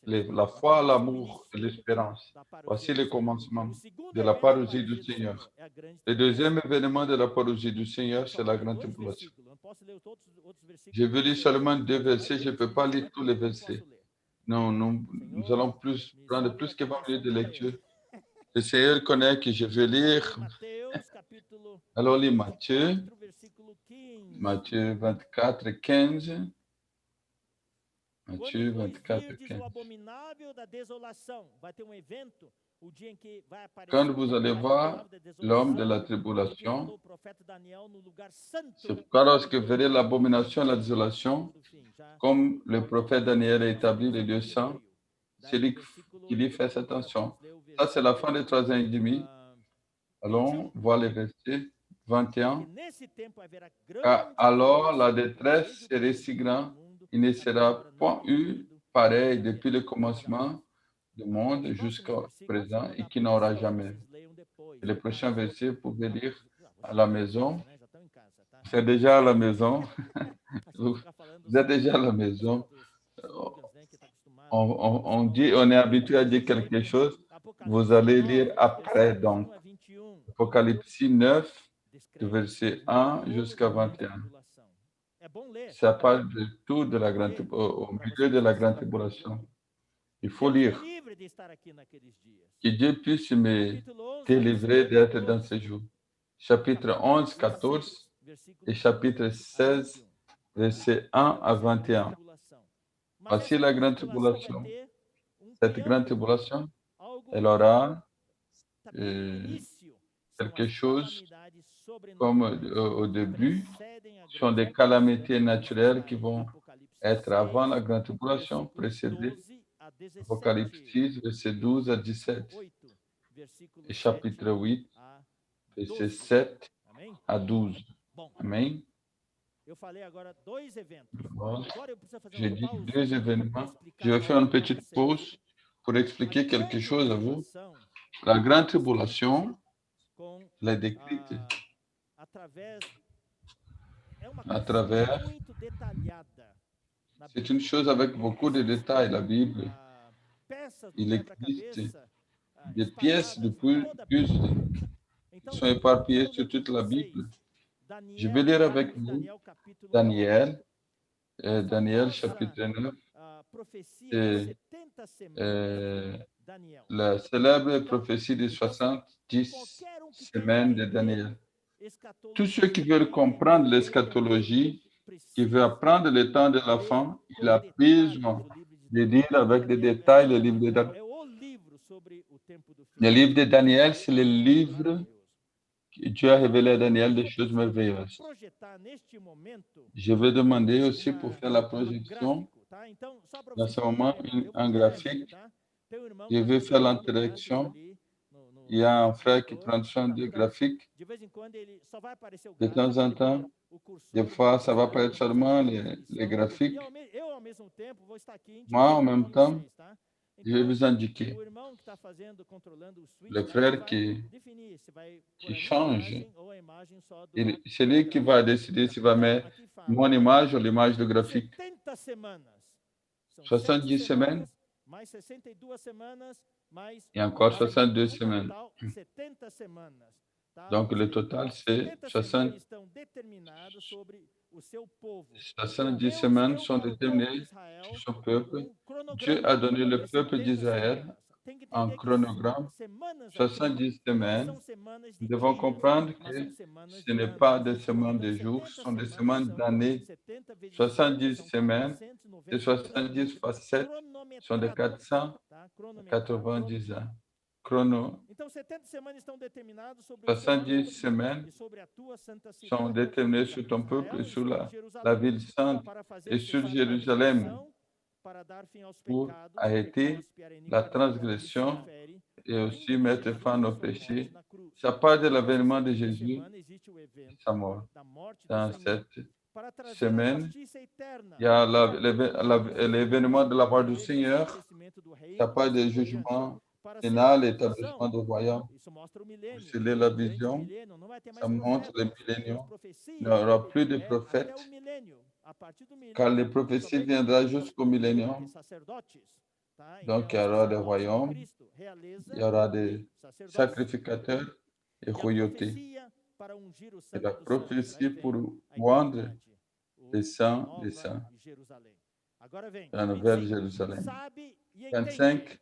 la foi, l'amour et l'espérance. Voici le commencement de la parousie du Seigneur. Le deuxième événement de la parousie du Seigneur, c'est la grande tribulation. Je veux lire seulement 2 versets, je ne peux pas lire tous les versets. Non, nous allons prendre plus que 20 minutes de lecture. Le Seigneur connaît que je veux lire. Alors, lis Matthieu 24, 15. Matthieu 24, 15. Quand vous allez voir l'homme de la tribulation, c'est pourquoi lorsque vous verrez l'abomination et la désolation, comme le prophète Daniel a établi les 200, c'est lui qui lui fait attention. Ça, c'est la fin des 3 ans et demi. Allons voir les versets 21. Alors la détresse serait si grande, il ne sera point eu pareil depuis le commencement du monde jusqu'à présent et qui n'aura jamais. Et le prochain verset, vous pouvez lire à la maison. C'est déjà à la maison. Vous êtes déjà à la maison. On dit, on est habitué à dire quelque chose. Vous allez lire après, donc. Apocalypse 9, du verset 1 jusqu'à 21. Ça parle de tout de la grande, au milieu de la grande tribulation. Il faut lire. Que Dieu puisse me délivrer d'être dans ce jour. Chapitre 11, 14 et chapitre 16, verset 1 à 21. Voici la grande tribulation. Cette grande tribulation, elle aura quelque chose comme au début, sont des calamités naturelles qui vont être avant la grande tribulation, précédées. Apocalypse 6, verset 12 à 17. Et chapitre 8, verset 7 à 12. Amen. Bon, j'ai dit 2 événements. Je vais faire une petite pause pour expliquer quelque chose à vous. La grande tribulation, la décrite à travers, c'est une chose avec beaucoup de détails, la Bible. Il existe des pièces de puzzle qui sont éparpillées sur toute la Bible. Je vais lire avec vous Daniel, chapitre 9, et la célèbre prophétie des 70 semaines de Daniel. Tous ceux qui veulent comprendre l'eschatologie, qui veulent apprendre le temps de la fin, il a besoin de lire avec des détails le livre de Daniel. Le livre de Daniel, c'est le livre Dieu a révélé à Daniel des choses merveilleuses. projetar neste momento Je vais demander aussi pour faire la projection, gráfico, tá? Então, só para dans vocês ce moment, entenderem, eu un projeto, graphique. tá? Teu irmão Je tá vais faire controlando o gráfico l'interaction. ali Il y a un no frère qui monitor, prend soin tá? du Então, graphique. de vez em quando ele só vai aparecer o De gráfico, temps en ele vai- temps, o cursor des ele fois, vai ça va passar apparaître no- seulement na les transmissão, graphiques. e eu, ao mesmo tempo, vou estar aqui Moi, en indicando même para temps, vocês, tá? je vais Então, vous indiquer. o irmão que está fazendo, controlando o switch, Le lá, ele frère vai qui definir se vai pôr qui a minha change, imagem ou a imagem só do c'est lui qui va décider s'il va Então, mettre aqui fala, mon image ou l'image du graphique. 70 semanas. São 70 7 semaines mais 62 semanas, mais et encore agora, 62 no semaines. total, 70 semanas. Tá? Donc, Ou le seja, total, c'est 70 60, semanas estão determinadas sobre o seu povo. 70 semaines sont Para o povo de déterminées Israel, sur son peuple. cronograma Dieu a donné le de peuple 70 d'Israël semanas. Tem que un entender que chronogramme, semanas aqui 70 não semaines. são semanas de Nous devons dias, comprendre mas que são semanas ce de n'est anos. pas des semaines Então, de jours, 70 ce sont des semanas semaines são d'années. 70 vezes 70 7 são semaines et 70 fois 7 sont des cronometrado, 490 tá? Cronometrado. ans. Chrono, Então, 70 semanas estão determinadas sobre o seu 70 povo semaines e sobre a tua santa sont cidade. déterminées sur ton peuple et sur la ville sainte Para fazer et sur cessar a Jérusalem transgressão, para dar fim aos pour pecados, arrêter expiar a la iniquidade, transgression e se refere et ao aussi fim de mettre Jesus fin e aux sua morte péchés. na cruz. Ça part de l'avènement de Nessa Jésus semana existe o et evento sa mort. da morte do Dans Senhor cette para trazer a semaine, justiça eterna. il y a l'événement de la mort du Esse Seigneur. estabelecimento do reino Ça part e des assim por diante. jugements Para a pénals, segunda l'établissement visão, du royaume. isso mostra o Pour milênio. sceller la Durante o vision, milênio não vai ter ça mais montre le profetas, millénium. as Il profecias n'y aura plus de até prophètes, o milênio. A partir do car milênio, les prophéties somente viendront jusqu'au e millénium. sacerdotes. Tá? Donc, il y Então, aura des sacerdotes de royaumes, Cristo, realeza il y aura e des sacerdócio. sacrificateurs et E a royauté. profecia para ungir o Et santo la dos santos. prophétie Aí pour vem a rendre eternidade, les saints Nova des saints, Jerusalém. Agora vem, la nouvelle 25. Jérusalem. Sabe e entende. 25,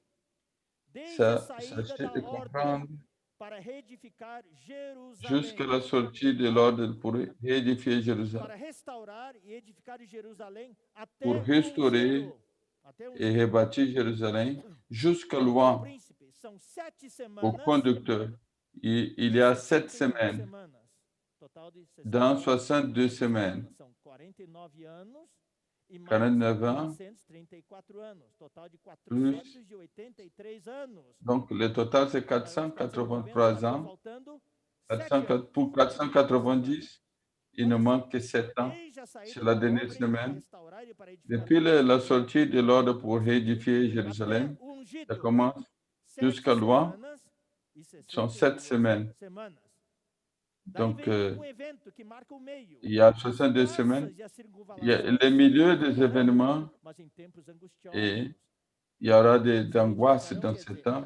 Desde a ça saída sachez da et ordem comprendre para reedificar Jerusalém, jusqu'à la sortie de l'ordre pour réédifier Jérusalem, para restaurar e edificar Jerusalém pour até restaurer ungido, até et rebâtir Jérusalem jusqu'à loin príncipe. São 7 au semanas. conducteur. Il y a 7 semaines. Total de Dans 62 semaines, São 49 anos e mais 49 ans, 434 anos. Total de plus, 483 anos. donc le total c'est 483 ans. Faltando 400 pour 490, il ne manque que 7 ans. C'est la dernière semaine. Depuis la sortie de l'ordre pour réédifier Jérusalem, ça commence jusqu'à loin, sont 7 semaines. Donc, il y a 62 semaines. Il y a le milieu des événements et il y aura des angoisses dans ce temps.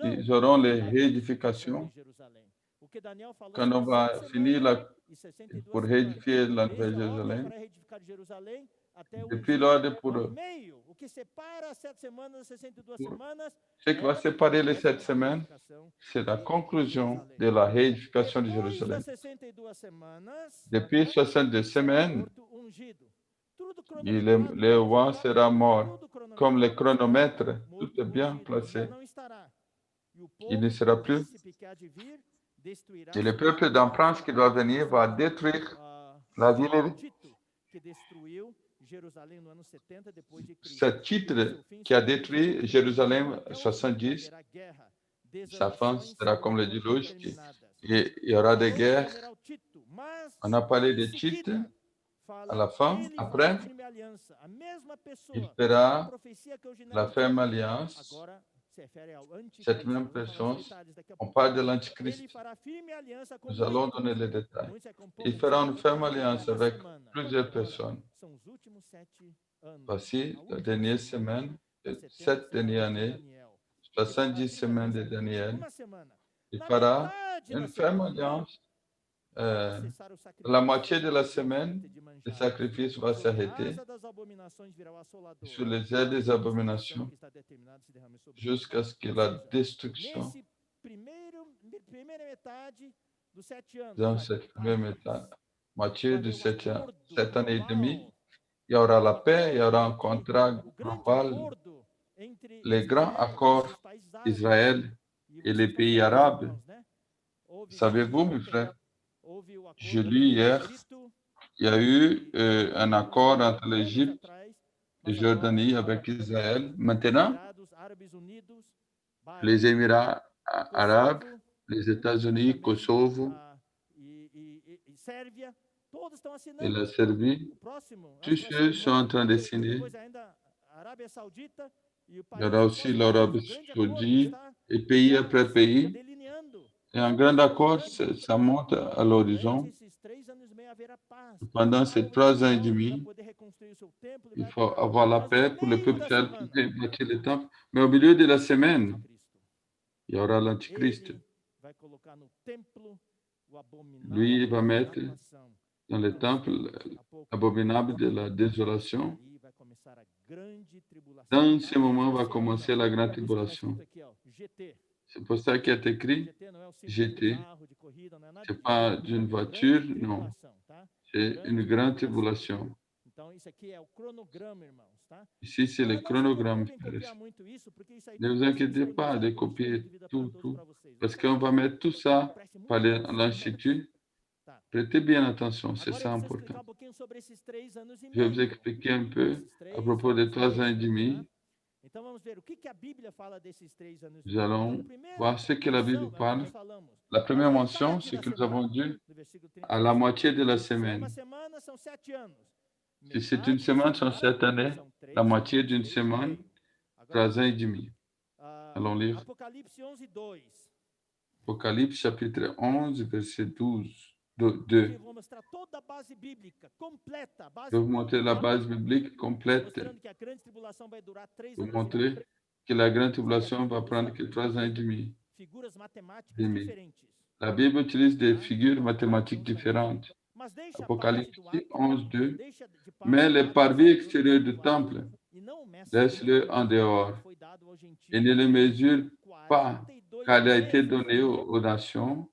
Ils auront les réédifications. Quand on va finir pour réédifier la Nouvelle Jérusalem, depuis l'ordre pour ce qui va séparer les 7 semaines, c'est la conclusion de la réédification de Jérusalem. Depuis 62 semaines, le roi sera mort. Comme le chronomètre, tout est bien placé. Il ne sera plus. Et le peuple d'un prince qui doit venir va détruire la ville. Ce titre qui a détruit Jérusalem 70, sa fin sera comme le déluge, et il y aura des guerres. On a parlé de titres à la fin, après, il fera la ferme alliance. Cette même personne, on parle de l'Antichrist. Nous allons donner les détails. Il fera une ferme alliance avec plusieurs personnes. Voici la dernière semaine, 7 dernières années, 70 semaines de Daniel. Il fera une ferme alliance. La moitié de la semaine, le sacrifice va s'arrêter sur les ailes des abominations jusqu'à ce que la destruction dans cette première moitié de 7 années et demie, il y aura la paix, il y aura un contrat global, les grands accords d'Israël et les pays arabes Savez-vous, mes frères, je lis hier, il y a eu un accord entre l'Égypte et Jordanie avec Israël. Maintenant, les Émirats arabes, les États-Unis, Kosovo et la Serbie, tous ceux sont en train de signer. Il y aura aussi l'Arabie saoudite et pays après pays. Et un grand accord, ça monte à l'horizon. Pendant ces 3 ans et demi, il faut avoir la paix pour le peuple d'Israël pour bâtir le temple. Mais au milieu de la semaine, il y aura l'Antichrist. Lui, il va mettre dans le temple abominable de la désolation. Dans ce moment va commencer la grande tribulation. C'est pour ça qu'il est écrit GT. Ce n'est pas d'une voiture, non. C'est une grande tribulation. Ici, c'est le chronogramme. Ne vous inquiétez pas de copier tout, parce qu'on va mettre tout ça par l'Institut. Prêtez bien attention, c'est ça important. Je vais vous expliquer un peu à propos des 3 ans et demi. Nous allons voir ce que la Bible parle. La première mention, c'est que nous avons dit à la moitié de la semaine. Si c'est une semaine, c'est 7 années. La moitié d'une semaine, 3 ans et demi. Allons lire. Apocalypse chapitre 11, verset 2. Je vais vous montrer la base biblique complète. Je vais vous montrer que la grande tribulation va prendre que 3 ans et demi. La Bible utilise des figures mathématiques différentes. Apocalypse 11, 2. Mais le parvis extérieur du temple, laisse-le en dehors et ne le mesure pas, car il a été donné aux nations.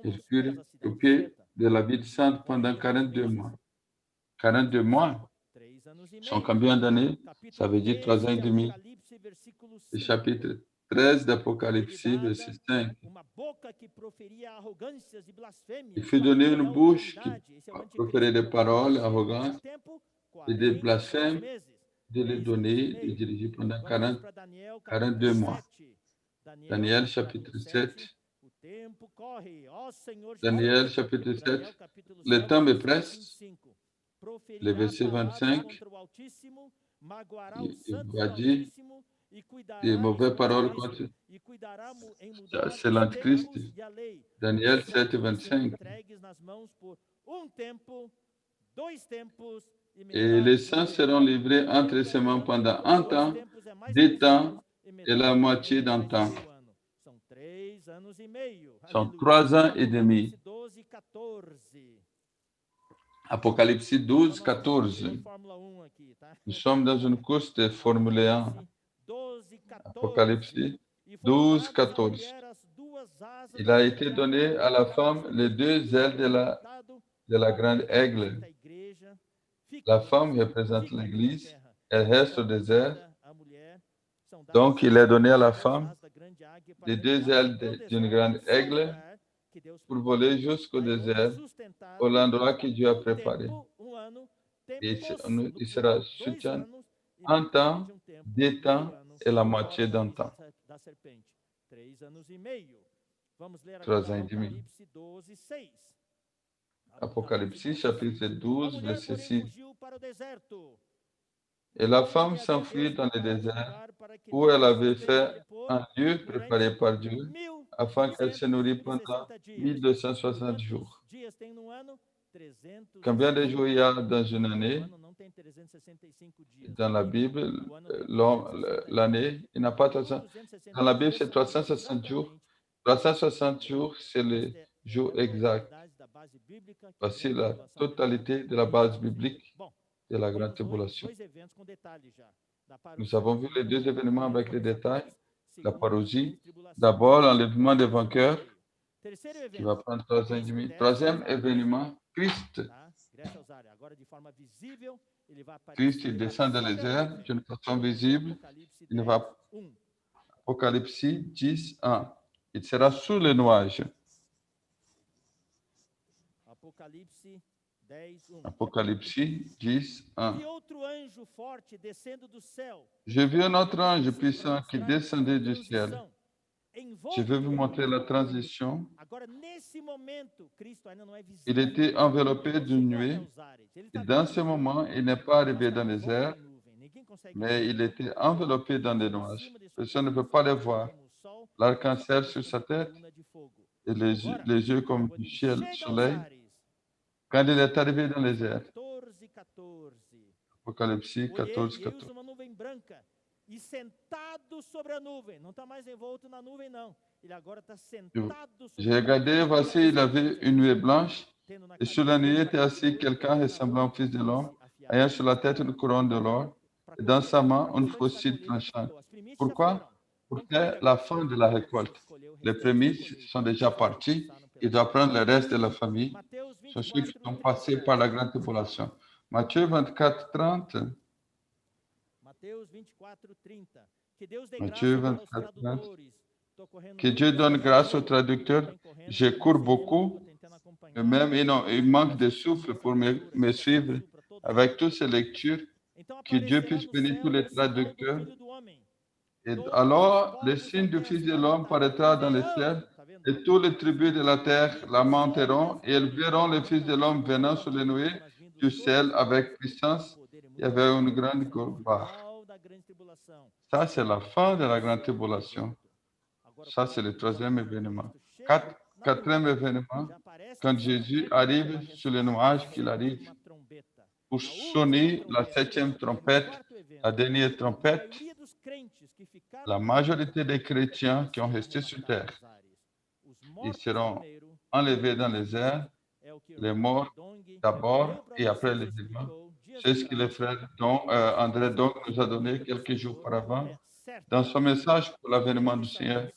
Ils furent au pied de la ville sainte pendant 42 mois. 42 mois sont combien d'années? Ça veut dire 3 ans et demi. Le chapitre 13 d'Apocalypse, verset 5. Il fut donné une bouche qui proférait des paroles arrogantes et des blasphèmes, de les donner et diriger pendant 42 mois. Daniel chapitre 7. Daniel chapitre 7. Le temps est presse. Le verset 25. Il va dire des mauvaises paroles contre. C'est l'Antichrist. Daniel 7, 25. Et les saints seront livrés entre ses mains pendant 1 temps, 2 temps et la moitié d'un temps. Sont 3 ans et demi. Apocalypse 12, 14. Nous sommes dans une course de Formule 1. Apocalypse 12, 14. Il a été donné à la femme les 2 ailes de la grande aigle. La femme représente l'Église, elle reste au désert. Donc, il est donné à la femme les 2 ailes d'une grande aigle pour voler jusqu'au désert, au l'endroit que Dieu a préparé. Et il sera soutenu 1 temps, 2 temps et la moitié d'un temps. 3 ans et demi. Apocalypse chapitre 12, verset 6. Et la femme s'enfuit dans le désert où elle avait fait un lieu préparé par Dieu afin qu'elle se nourrit pendant 1260 jours. Combien de jours il y a dans une année? Dans la Bible, l'année, il n'a pas 300. Dans la Bible, c'est 360 jours. 360 jours, c'est le jour exact. Voici la totalité de la base biblique de la grande tribulation. Nous avons vu les 2 événements avec les détails. La parousie, d'abord l'enlèvement des vainqueurs, qui va prendre 3 ans et demi. 3e événement, Christ. Christ, il descend dans les airs d'une façon visible. Il va, Apocalypse 10, 1. Il sera sous les nuages. Apocalipse 10:1. Apocalypse 10, 1. Vi outro anjo forte descendo do céu. J'ai vu un autre ange Isso puissant qui mostrar descendait a du ciel. transição. Je vais vous Envolto. montrer la transition. Agora, nesse momento, Cristo ainda não é visível. Il était enveloppé Ele não d'une chegou até nuée. os ares. Ele Et tá dans vindo ce no céu. moment, il n'est pas arrivé Mas tá dans em les volta airs, em nuvem. Ninguém consegue mais ver. il était enveloppé dans les nuages. Acima de sua Personne ne cabeça, peut pas le como voir. o sol, L'arc-en-ciel sur sa tête coluna de fogo. et Agora, les yeux comme quando du ele ciel, chega aos soleil. ares, Quand il est arrivé dans les airs, 14:14. Apocalypse Olhei 14, e eis 14. uma nuvem branca, e sentado sobre a nuvem. Não está mais envolto na nuvem, não. Ele agora está sentado sobre J'ai a regardé, nuvem. voici, il avait une nuée blanche, Tendo na et sur la nuée cabeça était assis quelqu'un ressemblant au Fils de l'homme, ayant sur la tête une couronne de l'or, et dans sa main une faucille tranchante. Pourquoi? Pour faire la fin de la récolte. Les prémices sont déjà parties. Il doit prendre le reste de la famille. Ce sont ceux qui sont passés par la grande tribulation. Matthieu 24, 30. Mateus 24:30. Que Deus dê Matthieu graça aos 24, 30. tradutores. Tô correndo Que muito, Dieu donne mas grâce aux tô traducteurs. correndo, Je cours tô beaucoup, tentando acompanhar. et même ils manquent de souffle pour me suivre avec toutes ces lectures. Então Que Dieu aparecerá puisse no bénir céu tous les o sinal do traducteurs. Filho do Homem. Et Todos alors, os le povos signe du da Fils de terra l'homme paraîtra dans le lamentarão. ciel, Tá vendo? et toutes les tribus de la terre lamenteront, et ils verront le Fils de l'homme venant sur les nuées du ciel avec puissance et avec une grande gloire. Da grande tribulação. Ça, c'est la fin de la grande tribulation. Ça, c'est le troisième événement. Quatrième événement, quand Jésus arrive sur les nuages, qu'il arrive pour sonner la septième trompette, la dernière trompette. La majorité des chrétiens qui ont resté sur terre, ils seront enlevés dans les airs, les morts d'abord et après les vivants. C'est ce que le frère André Dong nous a donné quelques jours auparavant dans son message pour l'avènement du Seigneur.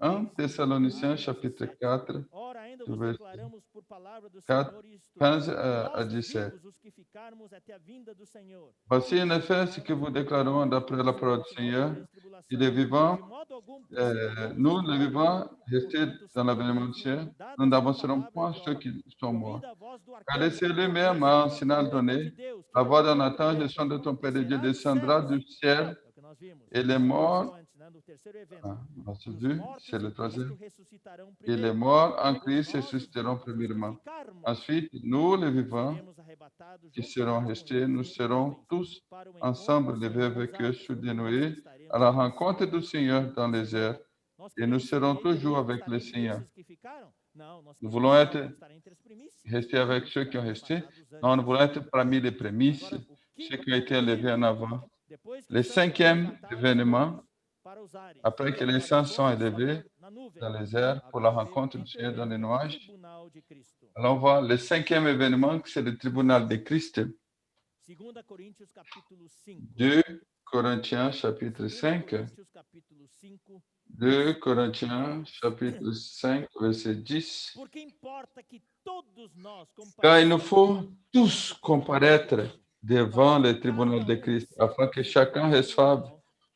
1 Thessaloniciens chapitre 4, Ora, ainda do vos verso declaramos por palavra do 4, Senhor isto, 15 à nós 17. vivos, os que ficarmos até a vinda do Senhor. Voici en effet ce que vous déclarons d'après la parole du Seigneur. Il est vivant, De modo algum, nous, les vivants, restés dans l'avènement du Seigneur, nous n'avancerons point ceux qui sont morts. ouvida a voz do Car arcanjo, le ciel lui-même a un signal donné, la voix d'un ange, le son de ton Père de Dieu descendra du ciel, é o que nós vimos. et les morts, Antes, né, no terceiro evento. on a Os vu, mortos c'est em le troisième, Cristo ressuscitarão et les primeiro. morts en Christ Nós, ressusciteront premièrement. ficarmos, Ensuite, nous, les vivants, seremos arrebatados qui juntos serons com restés, eles nous nas serons nuvens, tous para o ensemble encontro do levés Senhor avec nos eux ares. sur des Nós nuées estaremos à la com rencontre ele. du Seigneur dans les airs, Nós et nous queremos serons ser toujours entre avec le estar entre Seigneur. esses que ficaram? Não, nós Nous queremos voulons être estar entre as primícias. restés avec ceux qui ont resté. Arrebatados antes. Non, nous voulons être parmi les prémices, Agora, o ceux quinto qui ont été enlevés en avant. depois que Le os santos foram cinquième arrebatados, événement, vamos para os ares, après que les para o saints sont encontro do élevés Senhor na nuvem. dans les airs pour la Agora vem o rencontre du quinto Seigneur dans les evento, o nuages, tribunal de Cristo. allons voir le cinquième événement, c'est le tribunal de Christ. 2 Coríntios capítulo 5. 2 Corinthiens chapitre 2 5. Coríntios capítulo 5. 2 Corinthiens chapitre 5, verset 10. Porque importa que todos nós Car il nous faut tous comparaître devant le tribunal de Christ, afin que chacun reçoive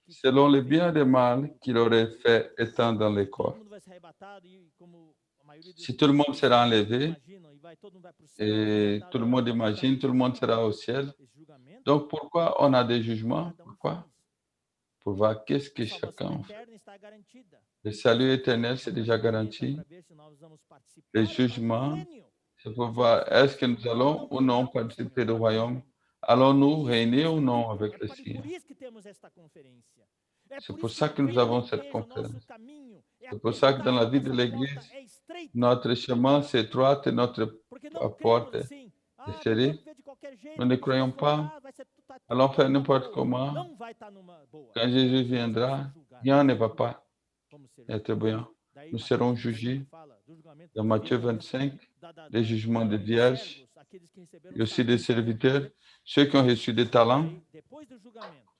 selon le bien et le mal qu'il aurait fait étant dans le corps. Todo mundo vai ser arrebatado e como a maioria dos Si tout le monde sera enlevé, imaginam, e vai, todo mundo vai pro céu, et tout le monde imagine, tout le monde sera au ciel. esse julgamento, Donc pourquoi on a des jugements? cada Pourquoi? faz. Pour voir qu'est-ce que A salvação chacun fait. eterna está garantida. Le salut éternel, c'est déjà garanti. Para ver se nós vamos participar Le do jugement, milênio. c'est pour voir est-ce que nous allons ou non participer du royaume. Allons-nous régner ou non avec le Seigneur? Por isso que temos esta conferência. É C'est por pour isso ça que nous dentro avons da cette igreja, o nosso conférence. caminho é C'est pour ça que dans la vie de apertado, l'Église, nossa porta é estreita. notre chemin, c'est étroit et notre Porque não porte cremos assim. est serrée. Vou viver de qualquer jeito, Nous ne Jesus croyons pas. voltar, vai ser tudo- tá tudo Allons faire numa n'importe boa. comment. Não vai estar numa boa. Quand Jésus viendra, Julgar. rien ne va pas Vamos ser être bien. Daí, Nous Mateus serons 25 jugés. fala do julgamento Dans dos Matthieu vierges, 25, da- les jugements des dos vierges, servos, aqueles que receberam et aussi des talentos. serviteurs, ceux qui ont reçu des talents. Daí, depois do julgamento,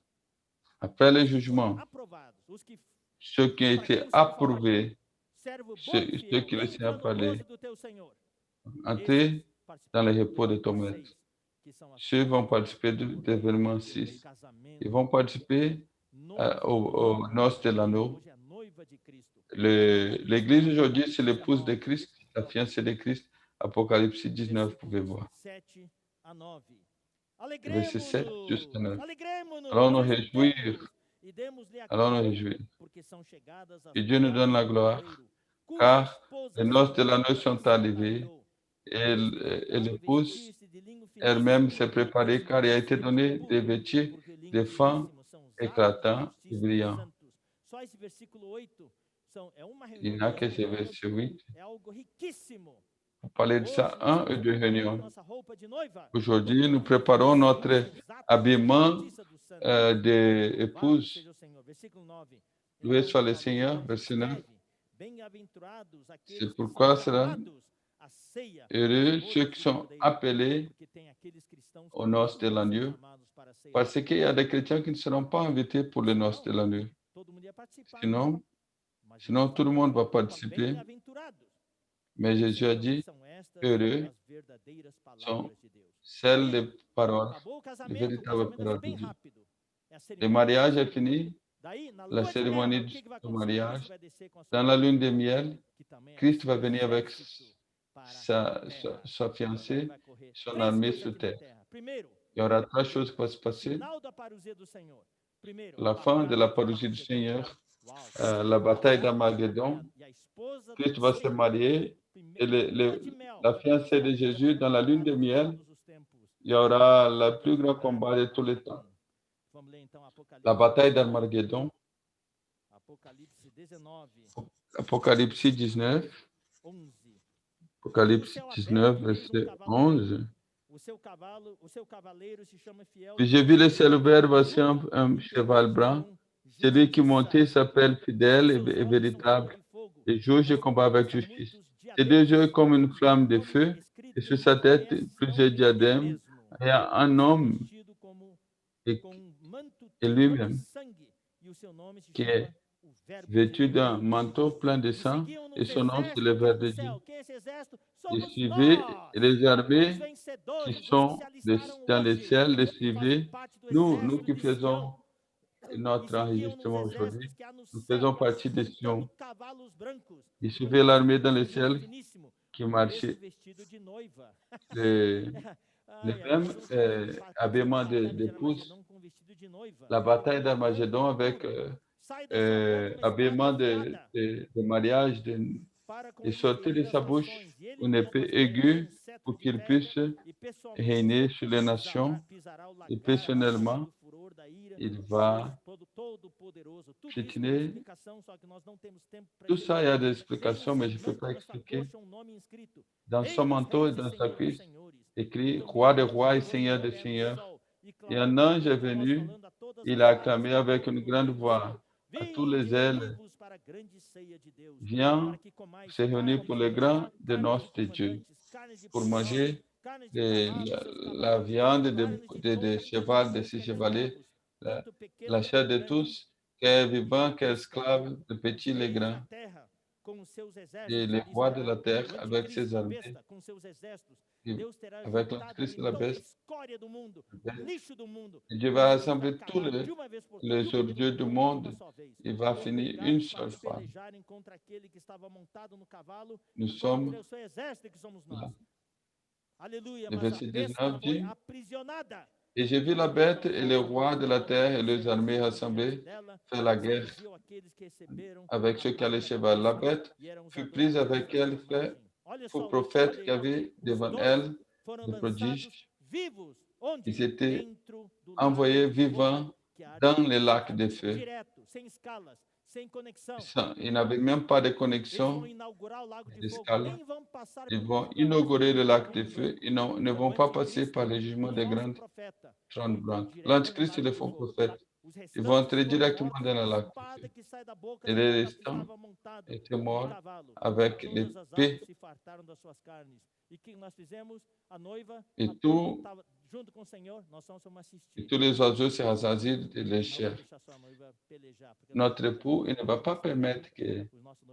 Après le jugement, aprovados, os que ceux qui ont été approuvés, servo bom ceux e qui fiel, le entra Seigneur a no parlé, gozo do teu Senhor. entrez dans le repos de ton maître. Seis, que são as Ceux vont participer de l'événement 6. casamento, Ils vont participer aux noces de l'anneau. hoje é a noiva de Cristo. L'Église aujourd'hui, c'est l'épouse de Christ. la fiancée de Christ. Apocalypse 19, vous pouvez voir. 7 a 9. Verset 7 jusqu'à 9. Alegremos-nos, Alors nous exultemos réjouir, e demos-lhe a alors nous glória, réjouir. porque são chegadas as Que Dieu nous donne la bodas do gloire, Cordeiro, cuja car esposa les noces de chegou l'agneau e sont se arrivées, ataviou. et l'épouse elle-même s'est préparée, car il a été donné des vêtements de fin, éclatants et brillants. Só esse versículo 8 é uma Il reunião n'a de que ce oração, verset 8. é algo riquíssimo. Pour parler de ça, Hoje, un et deux réunions. nossa roupa de noiva, Aujourd'hui, nous préparons notre habillement justiça do santo. d'épouse. Seja o Senhor. Versículo 9. Loué Então, soit le Paulo Seigneur, fala, verset 9. escreve, bem-aventurados aqueles C'est que pourquoi são cela, chamados à ceia, heureux bodas ceux do qui sont Cordeiro, appelés porque tem aqueles cristãos que aux noces de não são l'agneau, chamados para a ceia. parce qu'il y a des chrétiens qui ne seront pas invités pour les noces de l'agneau. Todo mundo ia participar. Sinon, Mas sinon Jesus tout le falou, monde va fala, participer. bem-aventurados. Mais Jésus a dit, São estas heureux as verdadeiras sont palavras de Deus. celles des paroles, Acabou o les casamento, o véritables casamento foi paroles de bem Dieu. rápido. É a Le cerimônia. mariage est fini, Daí, na la lua de cérémonie mel, o que vai du acontecer? mariage. Cristo vai descer com a sua Dans la noiva, lune de miel, que também é Christ o va seu venir avec exército para sa a terra. sa fiancée, Vai correr son três armée coisas sur aqui na terre. terra. Primeiro, Il y aura trois choses qui vont se passer. final da parousia do Senhor. Primeiro, La fin de la parousie du Seigneur, la bataille d'Armageddon. E a esposa do Christ va se Senhor, marier et lua de mel, la fiancée de Jésus dans la lune de miel. todos os tempos. Il y aura le plus grand combat de tous les temps. Vamos ler então Apocalipse. La bataille d'Armageddon, Apocalipse 19, Apocalypse 19, 11. Apocalypse 19, verset 11. O seu cavaleiro se chama Fiel. Puis j'ai vu le ciel ouvert, voici un cheval blanc. Celui qui montait s'appelle fidèle et véritable, et juge et combat avec justice. Ses deux yeux comme une flamme de feu, et sur sa tête plusieurs diadèmes, et un homme et lui-même qui est vêtu d'un manteau plein de sang, et son nom c'est le Verbe de Dieu. Et suivez les armées qui sont dans le ciel, les suivez. Nous qui faisons notre enregistrement aujourd'hui, nous faisons partie des Sion. Et suivez l'armée dans le ciel qui marchait. Les mêmes habillements d'épouse, la bataille d'Armageddon avec habillement de mariage, et sortir de sa bouche une épée aiguë pour qu'il puisse régner sur les nations, et personnellement, il va piétiner. Tout ça, il y a des explications, mais je ne peux pas expliquer. Dans son manteau et dans sa cuisse, écrit Roi des rois et Seigneur des seigneurs. Et un ange est venu, il a acclamé avec une grande voix à tous les ailes. Viens se réunir pour le grand de noces de Dieu, pour manger la viande des chevaux, de ces chevaliers, la chair de tous, qu'est vivant, qu'est esclave, le petit, le grand, et les rois de la terre avec ses armées, avec l'Antichrist et la bête. Et Dieu va rassembler tous les ordures du monde. Il va finir une seule fois. Nous sommes là. Le verset 19 dit, et j'ai vu la bête et les rois de la terre et les armées rassemblées faire la guerre avec ceux qui allaient cheval. La bête fut prise avec elle, fait aux prophètes qui avaient devant elle des prodiges. Ils étaient envoyés vivants dans les lacs de feu. Ils n'avaient même pas de connexion d'escale. Ils vont inaugurer le lac de feu. Ils ne vont pas passer par le jugement des grandes trônes blancs. L'Antichrist et les faux prophètes, ils vont entrer directement dans le lac de feu. Et les restants étaient morts avec l'épée. Et tous les oiseaux se rassasient de les chairs. Notre époux, il ne va pas permettre que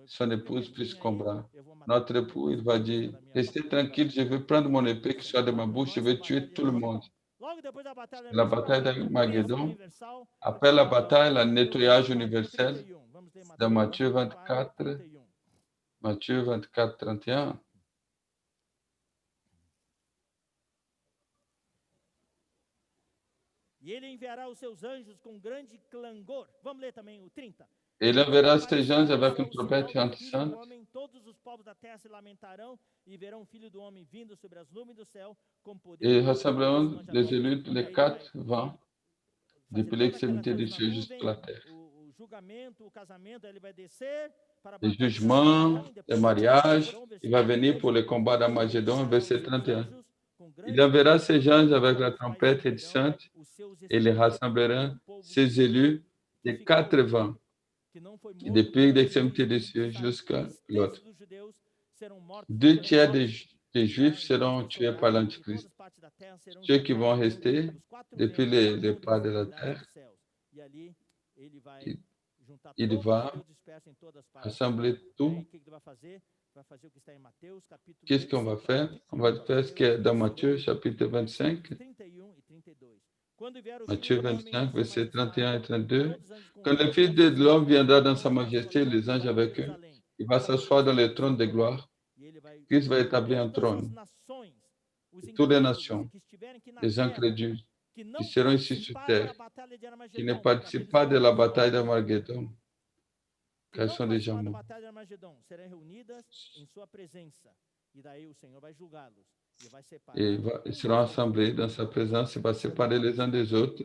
son épouse puisse combattre. Notre époux, il va dire, restez tranquille, je vais prendre mon épée qui soit de ma bouche, je vais tuer tout le monde. La bataille d'Armageddon, après la bataille, le nettoyage universel, dans Matthieu 24, 31. E ele enviará os seus anjos com grande clangor. Vamos ler também o 30. Et il enverra ses anges avec une trompette retentissante. Todos os povos da terra se lamentarão e verão o Filho do Homem vindo sobre as nuvens do céu com poder. Et rassembleront les élus les 4 vents depuis l'extrémité des cieux jusqu'à la terre. O julgamento, o casamento, ele vai descer para Les jugements, les mariages, il va venir pour le combat d'Armagédon, verset 31. Il enverra ses anges avec la trompette retentissante et les rassemblera ses élus des 4 vents, et depuis l'extrémité des cieux jusqu'à l'autre. 2 tiers des Juifs seront tués par l'Antichrist. Ceux qui vont rester depuis les parts de la terre, il va rassembler tout. Qu'est-ce qu'on va faire? On va faire ce qui est dans Matthieu, chapitre 25. Matthieu 25, versets 31 et 32. Quand le Fils de l'homme viendra dans sa majesté, les anges avec eux, il va s'asseoir dans le trône de gloire. Christ va établir un trône. Et toutes les nations, les incrédules, qui seront ici sur terre, qui ne participent pas de la bataille d'Armageddon, car ils sont déjà morts. Et ils seront assemblés dans sa présence, il va séparer les uns des autres,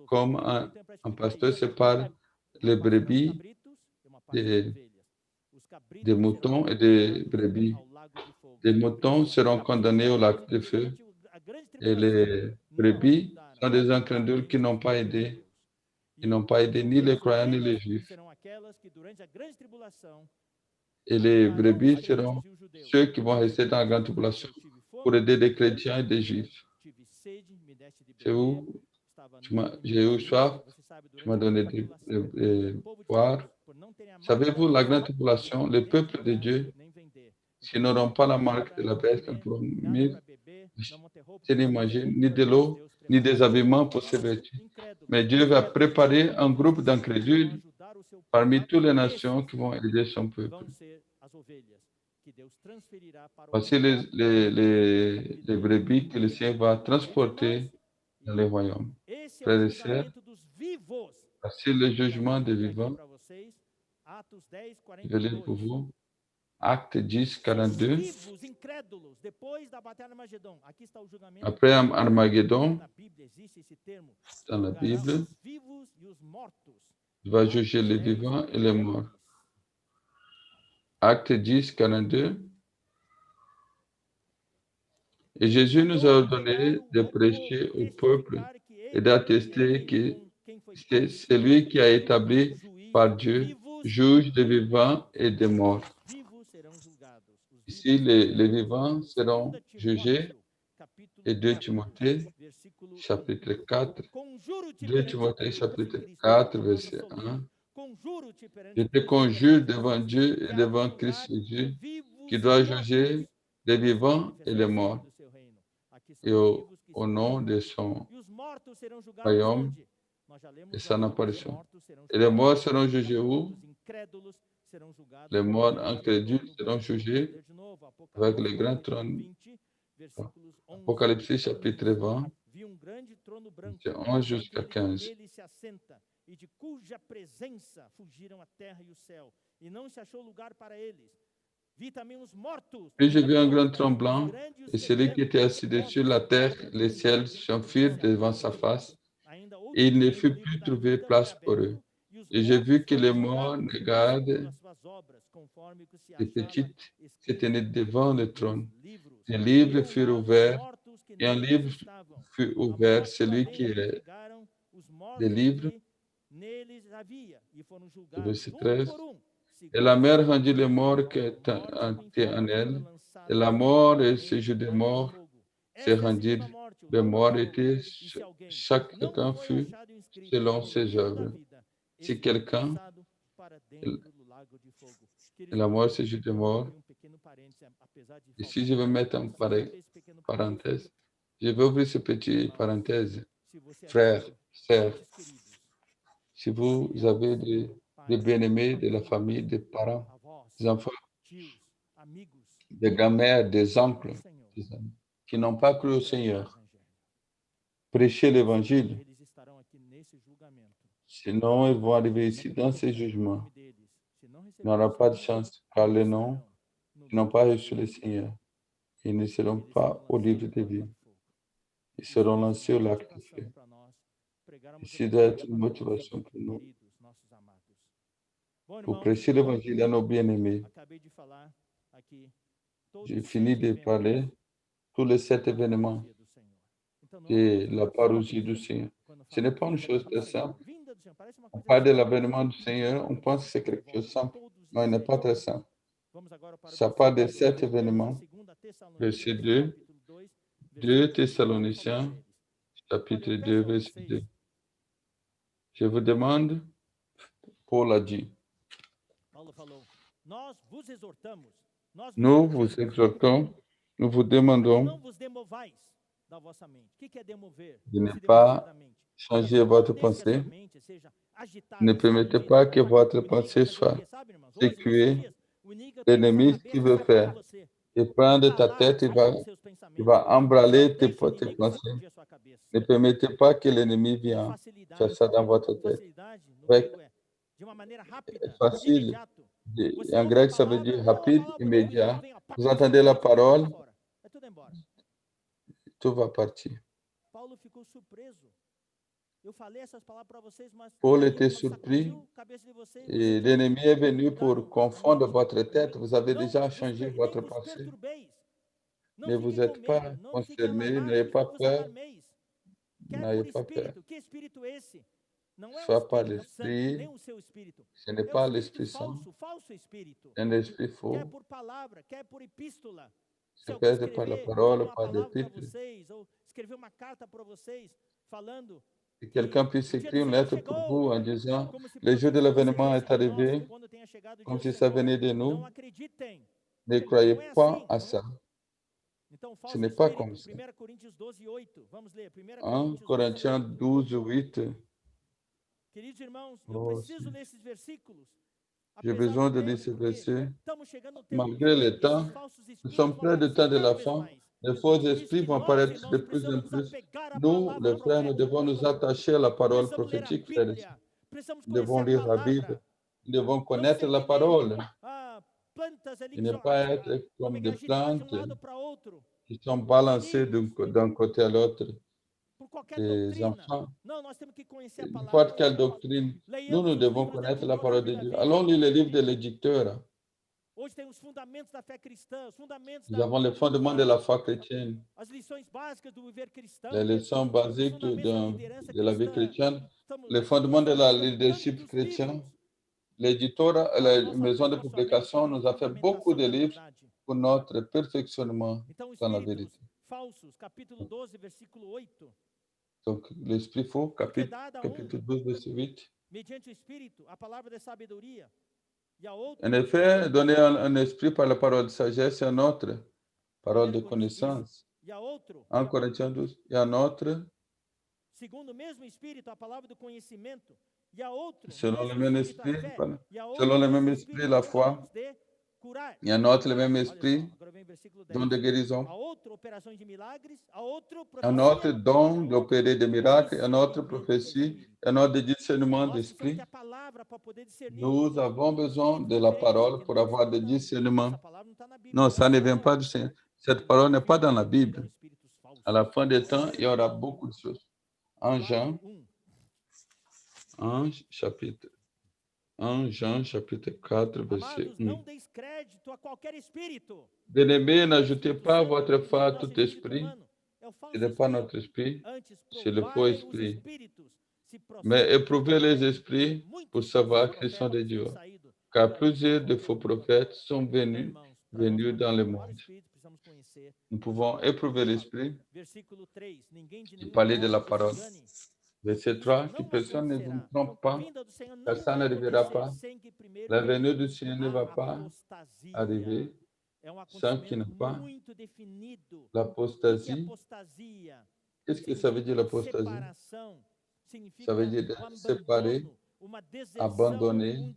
comme un pasteur sépare les brebis des moutons et des brebis. Les moutons seront condamnés au lac de feu, et les brebis sont des incrédules qui n'ont pas aidé. Ils n'ont pas aidé ni les croyants ni les juifs. Et les brebis seront ceux qui vont rester dans la grande tribulation pour aider les chrétiens et les juifs. C'est où j'ai eu soif, tu m'as donné de boire. Savez-vous, la grande tribulation, le peuple de Dieu, s'ils n'auront pas la marque de la bête comme promis, c'est ni manger, ni de l'eau, ni des habillements pour se vêtir. Mais Dieu va préparer un groupe d'incrédules parmi toutes les nations qui vont aider son peuple. Voici les brebis que le Seigneur va transporter dans le royaume. Frères et sœurs, voici le jugement des vivants. Je vais lire pour vous. Acte 10, 42. Après Armageddon, dans la Bible, il va juger les vivants et les morts. Acte 10, 42. Et Jésus nous a ordonné de prêcher au peuple et d'attester que c'est celui qui a établi par Dieu, juge des vivants et des morts. Ici, les vivants seront jugés. Et 2 Timothée, chapitre 4. 2 Timothée, chapitre 4, verset 1. Je te conjure devant Dieu et devant Christ Jésus, qui doit juger les vivants et les morts, et au nom de son royaume et son apparition. Et les morts seront jugés où? Les morts incrédules seront jugés avec le grand trône. Apocalypse, chapitre 20, de 11 jusqu'à 15. E de cuja presença fugiram a terra e o céu, e não se achou lugar para eles. Vi também os mortos. Puis j'ai vu un grand trône blanc, et celui qui était assis dessus, la terre, les ciels s'enfuirent devant sa face, et il ne fut plus trouvé place pour eux. Et j'ai vu que les morts ne gardent les petites qui tenaient devant le trône. Des livres furent ouverts, et un livre fut ouvert, celui qui est des livres. Verset 13. Et la mer rendit les morts qui étaient en elle, et la mort et ce jour des morts se rendirent. Les morts étaient, chacun fut selon ses œuvres. Si quelqu'un, et la mort, c'est juste des morts. Ici, je vais mettre en parenthèse. Je vais ouvrir ce petit parenthèse. Frères, sœurs, si vous avez des bien-aimés de la famille, des parents, des enfants, des grands-mères, des oncles, des amis, qui n'ont pas cru au Seigneur, prêchez l'Évangile. Sinon, ils vont arriver ici dans ces jugements. Il n'aura pas de chance, car les noms qui n'ont pas reçu le Seigneur, ils ne seront pas au livre de vie. Ils seront lancés au lac de feu. Ici doit être une motivation pour nous, pour prêcher l'évangile à nos bien-aimés. J'ai fini de parler tous les 7 événements de la parousie du Seigneur. Ce n'est pas une chose très simple. On parle de l'avènement du Seigneur, on pense que c'est quelque chose de simple, mais il n'est pas très simple. Ça parle de 7 événements. Verset 2, 2 Thessaloniciens, chapitre 2, verset 2. Je vous demande, Paul a dit, nous vous exhortons, nous vous demandons de ne pas changer votre pensée. Ne permettez pas que votre pensée soit sécuée. L'ennemi, ce qu'il veut faire, il prendre ta tête, il va embraler tes pensées. Ne permettez pas que l'ennemi vienne faire ça dans votre tête. Facile. En grec, ça veut dire rapide, immédiat. Vous entendez la parole, tout va partir. Paul était surpris et l'ennemi est venu pour confondre votre tête. Vous avez déjà changé votre pensée. Ne vous êtes pas consterné, n'ayez pas peur. N'ayez pas peur. Soit par l'Esprit, ce n'est pas l'Esprit Saint, c'est un esprit faux. C'est peut-être par la parole, par l'Épître. Que quelqu'un puisse écrire une lettre pour vous en disant le jour de l'événement est arrivé, comme si ça venait de nous. Ne croyez pas à ça. Ce n'est pas comme ça. 1 Corinthiens 12, 8. J'ai besoin de lire ce verset. Malgré le temps, nous sommes près du temps de la fin. Les faux esprits vont apparaître de plus en plus. Nous, les frères, nous devons nous attacher à la parole prophétique, frères et sœurs. Nous devons lire la Bible. Nous devons connaître la parole. Et ne pas être comme des plantes qui sont balancées d'un côté à l'autre. Des enfants, n'importe quelle doctrine, nous devons connaître la parole de Dieu. Allons lire le livre de l'édicteur. Nous avons les fondements de la foi chrétienne, les leçons basiques de la vie chrétienne, les fondements de la leadership chrétien. L'éditeur, la maison de publication, nous a fait beaucoup de livres pour notre perfectionnement dans la vérité. Donc, l'esprit faux, chapitre 12, verset 8. En effet, donner un esprit par la parole de sagesse et un autre, parole de connaissance. 1 Corinthiens 12, et un autre, selon le même esprit, selon le même esprit, la foi. Il y a un autre, le même esprit, don de guérison. Un autre don d'opérer des miracles, un autre prophétie, un autre de discernement d'esprit. Nous avons besoin de la parole pour avoir des discernements. Non, ça ne vient pas du Seigneur. Cette parole n'est pas dans la Bible. À la fin des temps, il y aura beaucoup de choses. En Jean, chapitre 4, verset 1. Bien-aimés, n'ajoutez pas à votre foi à tout esprit. Ce n'est pas notre esprit, c'est le faux esprit. Mais éprouvez les esprits pour savoir qu'ils sont de Dieu. Car plusieurs de faux prophètes sont venus dans le monde. Nous pouvons éprouver l'esprit et parler de la parole. Verset 3, que personne ne vous trompe pas, car ça n'arrivera pas. La venue du Seigneur ne va pas arriver sans qu'il n'y ait pas l'apostasie. Qu'est-ce que ça veut dire l'apostasie? Ça veut dire d'être séparé, abandonner,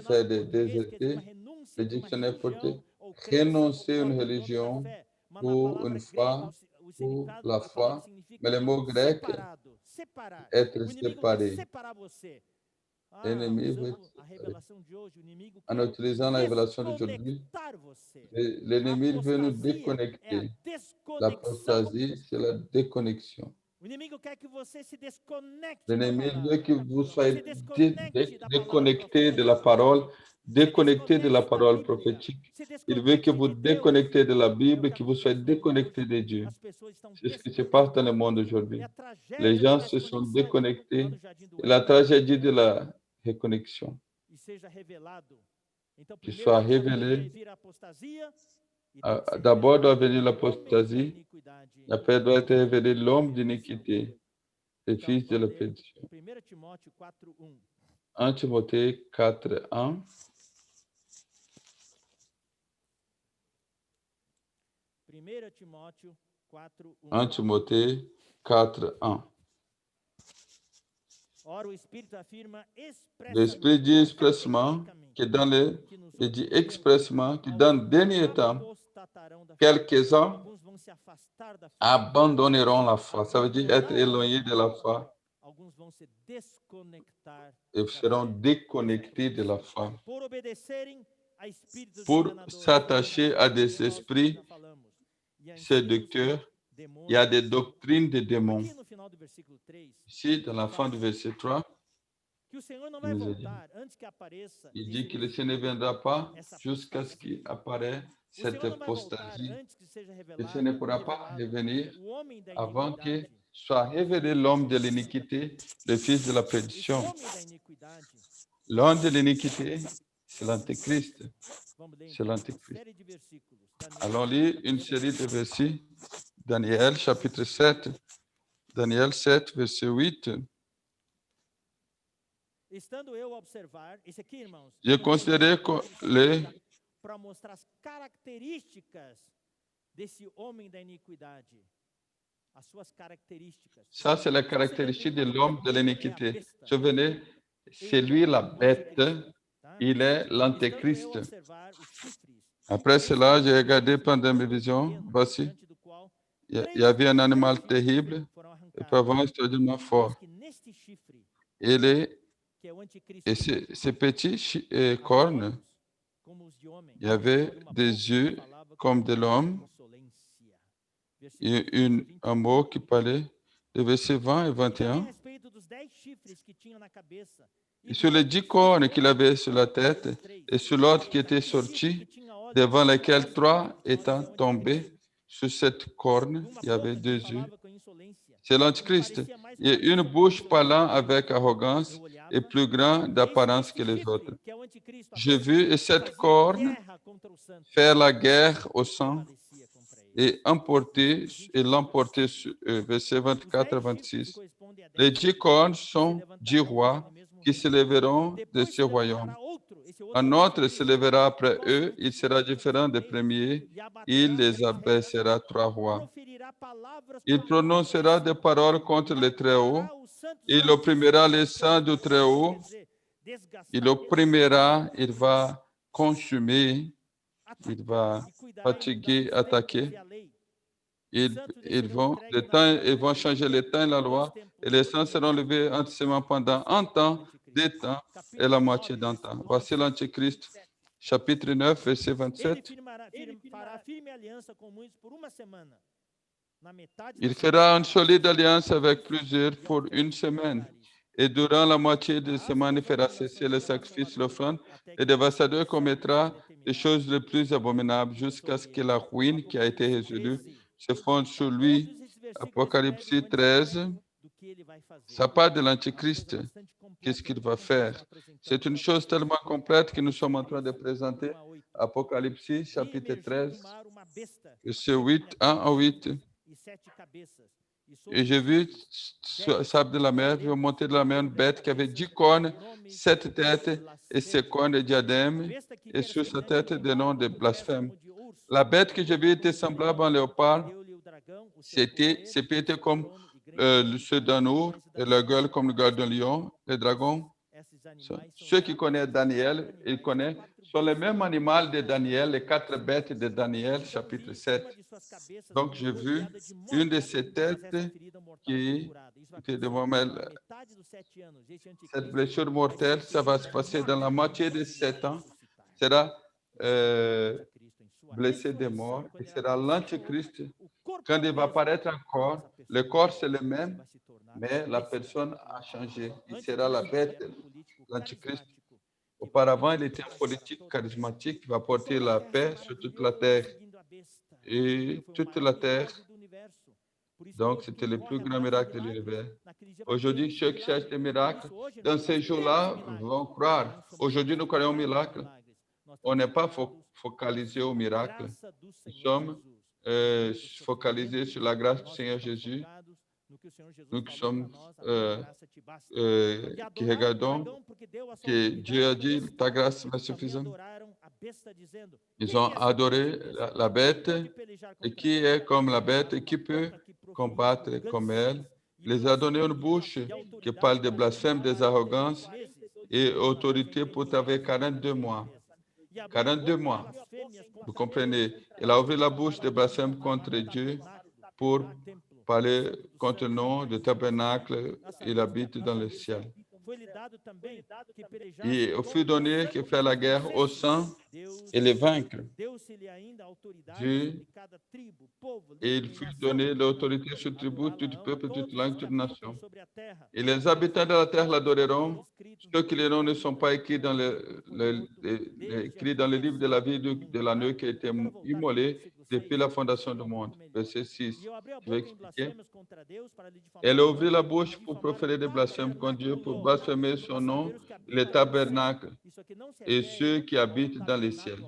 faire des désertés. Le dictionnaire porté, renoncer à une religion ou une foi, ou la foi. Mais le mot grec separar. être O inimigo vai séparés. separar você. L'ennemi veut Usando a revelação de hoje, o inimigo en quer utilisant la révélation d'aujourd'hui, desconectar você. l'ennemi veut nous Apostasia é a déconnecter. desconexão. L'apostasie, c'est la déconnexion. O inimigo quer que você se desconecte da L'ennemi palavra. veut que vous Se soyez desconecte da palavra déconnectés de la profética. parole, Se déconnectés de la desconecte da parole Bíblia. prophétique. Se Il veut que desconecte vous de Deus. déconnectez de la É o Bible, que que vous soyez acontece no mundo déconnectés hoje. de Dieu. As pessoas estão C'est ce qui se passe dans le desconectadas. monde É aujourd'hui. a tragédia Les da gens se sont desconexão déconnectés lá no Jardim do et la Éden. tragédie de la reconnexion, E seja revelado. Então, qui primeiro soit deve révélée. vir a apostasia e tem que ser D'abord doit revelado venir o homem da l'apostasie, iniquidade. après doit être révélé l'homme Filho do d'iniquité, le Então, fils de la vamos ler perdition. 1 Timóteo 4:1. 1 Timothée 4, 1. 1 Timóteo 4:1. 1 Timothée 4, 1. Ora, o Espírito afirma L'Esprit dit expressement que dans les, il dit expressement que dans le dernier temps, quelques-uns alguns vão se afastar da fé, abandonneront la foi. Ça veut dire être éloignés de la foi alguns vão se desconectar et da seront fé, déconnectés de la foi por obedecerem a espíritos pour enganadores. s'attacher à des esprits Já falamos. E a ensinos séducteurs. Il y a des doctrines de démons. Aqui no final do versículo 3, Ici, dans la fin du verset 3, que o Senhor não vai nous a dit, voltar antes que apareça il esse dit que le livro. Seigneur ne viendra pas Essa jusqu'à ce apostasia. qu'il apparaisse O Senhor cette não vai voltar apostasie. antes que seja Le revelado, Seigneur ne pourra pas revelado revenir o homem da avant que iniquidade. soit révélé l'homme de l'iniquité, le fils de la Esse perdition. homem da iniquidade, L'homme de l'iniquité, c'est l'antéchrist. vamos ler C'est então uma l'antéchrist. série de versículos. Daniel, Allons lire une série de versets. Daniel, chapitre 7. Daniel 7, verset 8. estando eu a observar, esse aqui, irmãos, Je considérais que les para mostrar as características desse homem da iniquidade. As suas características. Ça, c'est la caractéristique de l'homme de l'iniquité. Souvenez, c'est lui la bête, Tá? il est Estando eu l'antéchrist. a observar os chifres, Après cela, j'ai regardé pendant mes visions, voici, diante do qual il y avait un animal terrible foram et arrancados. parfois extraordinairement fort. Que neste chifre, Que é o anticristo, ces petits cornes, como os de homem, il y avait por uma des boca yeux que falava comme de l'homme insolência. et Versículo 21. un mot qui parlait, le verset 20 et E também a 21. respeito dos 10 chifres que tinham na cabeça. Et sur les 10 cornes qu'il avait sur la tête et sur l'autre qui était sorti, devant lesquels 3 étant tombés, sur cette corne, il y avait 2 yeux. C'est l'Antichrist. Il y a une bouche parlant avec arrogance et plus grande d'apparence que les autres. J'ai vu cette corne faire la guerre au sang et l'emporter sur eux. Versets 24 à 26. Les 10 cornes sont 10 rois qui se lèveront de ce royaume. Un autre se lèvera après eux, il sera différent des premiers, il les abaissera 3 rois. Il prononcera des paroles contre le Très-Haut, il opprimera les saints du Très-Haut, il opprimera, il va consumer, il va fatiguer, attaquer. Ils vont changer le temps et la loi, et les saints seront levés entièrement pendant un temps, 2 temps et la moitié d'un temps. Voici l'Antichrist, chapitre 9, verset 27. Il fera une solide alliance avec plusieurs pour 1 semaine. Et durant la moitié de semaine, il fera cesser le sacrifice, l'offrande, et dévastateur commettra les choses les plus abominables jusqu'à ce que la ruine qui a été résolue se fonde sur lui. Apocalypse 13, ça parle de l'Antichrist. Qu'est-ce qu'il va faire? C'est une chose tellement complète que nous sommes en train de présenter. Apocalypse, chapitre 13, verset 8, 1 à 8. Et j'ai vu sur le sable de la mer, vu monter de la mer une bête qui avait 10 cornes, 7 têtes et 7 cornes de diadème, et sur sa tête des noms de blasphème. La bête que j'ai vue était semblable à un léopard. Ses pieds étaient comme ceux d'un ours, et la gueule comme le gueule d'un lion. Le dragon, Ceux qui connaissent Daniel, ils connaissent, sont les mêmes animaux de Daniel, les 4 bêtes de Daniel, chapitre 7. Donc, j'ai vu une de ces têtes qui était devant moi. Cette blessure mortelle, ça va se passer dans la moitié de 7 ans. Sera blessé de mort et sera l'antichrist. Quand il va apparaître encore, le corps c'est le même, mais la personne a changé. Il sera la bête, l'antichrist. Auparavant, il était un politique charismatique qui va porter la paix sur toute la terre. Et toute la terre, donc c'était le plus grand miracle de l'univers. Aujourd'hui, ceux qui cherchent des miracles, dans ces jours-là, vont croire. Aujourd'hui, nous croyons au miracle. On n'est pas focalisé au miracle. Nous sommes focalisés sur la grâce du Seigneur Jésus. Nous qui sommes, qui regardons que Dieu a dit, ta grâce m'est suffisante. Ils ont adoré la bête, et qui est comme la bête, et qui peut combattre comme elle. Il les a donné une bouche qui parle de blasphème, des arrogances et autorité pour travailler 42 mois. 42 mois. Vous comprenez? Il a ouvert la bouche de blasphème contre Dieu pour parler contre le nom du tabernacle. Il habite dans le ciel. Et il fut donné qu'il fait la guerre au sang et les vaincre. Dieu, et il fut donné l'autorité sur tribu, tout peuple, toute langue, toute nation. Et les habitants de la terre l'adoreront. Ceux qui les noms ne sont pas écrits dans écrits dans le livre de la vie de l'agneau qui a été immolé depuis la fondation du monde. Verset 6. Je vais expliquer. Elle a ouvert la bouche pour proférer des blasphèmes contre Dieu, pour blasphémer son nom, le tabernacle et ceux qui habitent dans les ciels.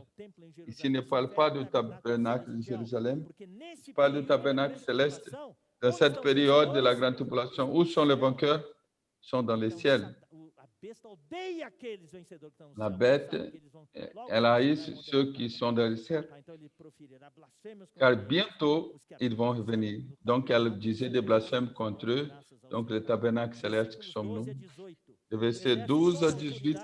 Ici, il ne parle pas du tabernacle de Jérusalem, il parle du tabernacle céleste. Dans cette période de la grande tribulation, où sont les vainqueurs? Sont dans les ciels. La bête, elle haït ceux qui sont dans les ciels, car bientôt, ils vont revenir. Donc, elle disait des blasphèmes contre eux, donc le tabernacle céleste qui sommes nous. Le verset 12 à 18.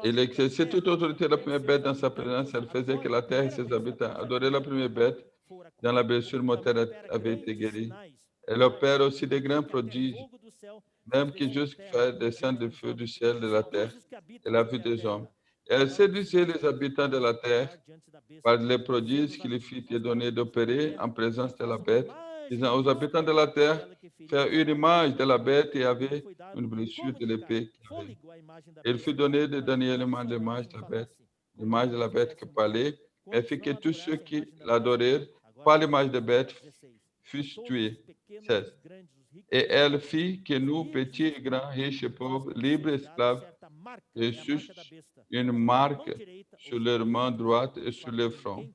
Il exerçait toute autorité de la première bête dans sa présence. Elle faisait que la terre et ses habitants adoraient la première bête dont la blessure mortelle avait été guérie. Elle opère aussi des grands prodiges, même qui jusqu'à faire descendre le feu du ciel de la terre et la vue des hommes. Elle séduisait les habitants de la terre par les prodiges qu'il lui fit donner d'opérer en présence de la bête, disant aux habitants de la terre, faire une image de la bête et avait une blessure de l'épée qu'il avait. Il fut donné de donner l'image de la bête qui parlait, mais fit que tous ceux qui l'adorèrent par l'image de bête fussent tués. 16. Et elle fit que nous, petits et grands, riches et pauvres, libres et esclaves, reçussent une marque sur leur main droite et sur leur front,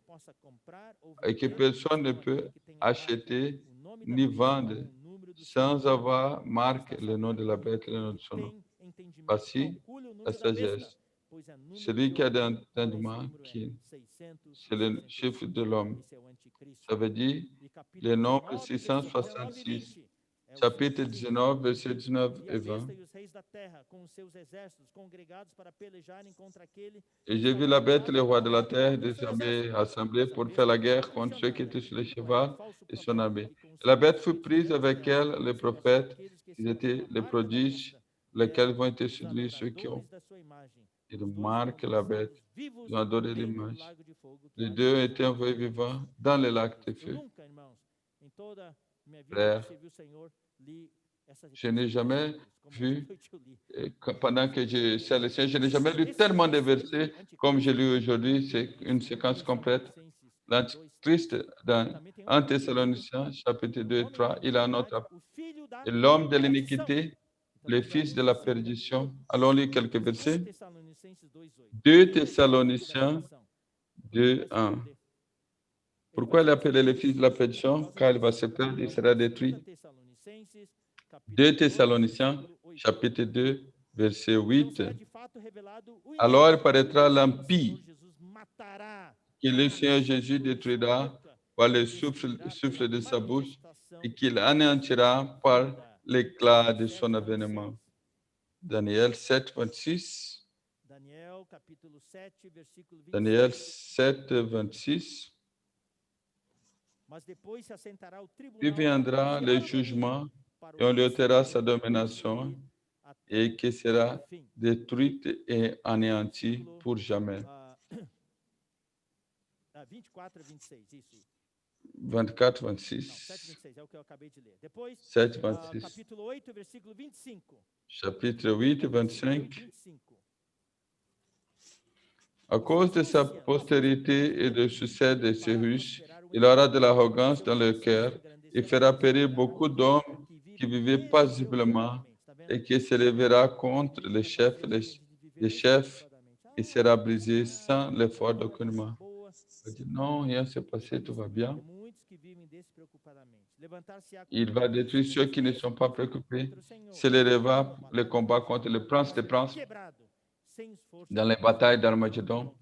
et que personne ne peut acheter ni vendre sans avoir marqué le nom de la bête et le nom de son nom. Voici la sagesse. Celui qui a d'entendement, c'est le chiffre de l'homme. Ça veut dire le nombre 666. Chapitre 19, versets 19 et 20. Et j'ai vu la bête, le roi de la terre, désormais assemblés pour faire la guerre contre ceux qui étaient sur le cheval et son armée. Et la bête fut prise avec elle, les prophètes, qui étaient les prodiges, lesquels vont être séduits ceux qui ont. Ils marquent la bête, ils ont adoré l'image. Les deux étaient envoyés vivants dans le lac de feu. Frère, je n'ai jamais vu, pendant que je sais le Seigneur, je n'ai jamais lu tellement de versets comme j'ai lu aujourd'hui. C'est une séquence complète. L'Antichrist, dans 1 Thessaloniciens, chapitre 2 et 3, il a un autre. Et l'homme de l'iniquité, le fils de la perdition. Allons lire quelques versets. 2 Thessaloniciens 2, 1. Pourquoi il est appelé le fils de la perdition? Car il va se perdre, il sera détruit. 2 Thessaloniciens, chapitre 2, verset 8. Alors paraîtra l'impie que le Seigneur Jésus détruira par le souffle de sa bouche et qu'il anéantira par l'éclat de son avènement. Daniel 7, 26. Daniel, capítulo 7, versículo 26. Daniel 7, 26. Mas depois se assentará o Puis tribunal viendra que le tirar o domínio jugement para et on o lui ôtera princípio sa do domination rei até et qui o sera fim. détruite et anéantie Versículo pour jamais. 24 a 26, isso. 24, Não, 7, 26. 26, é o que eu acabei de ler. Depois, 7, 26. capítulo 8, versículo 25. Chapitre 8, Capítulo 8, 25. 25. À cause de sa postérité et du succès de Cyrus, il aura de l'arrogance dans le cœur et fera périr beaucoup d'hommes qui vivaient paisiblement et qui s'élèvera contre les chefs et sera brisé sans l'effort d'aucunement. Il dit non, rien ne s'est passé, tout va bien. Il va détruire ceux qui ne sont pas préoccupés, s'élèvera le combat contre les princes des princes dans les batailles d'Armageddon.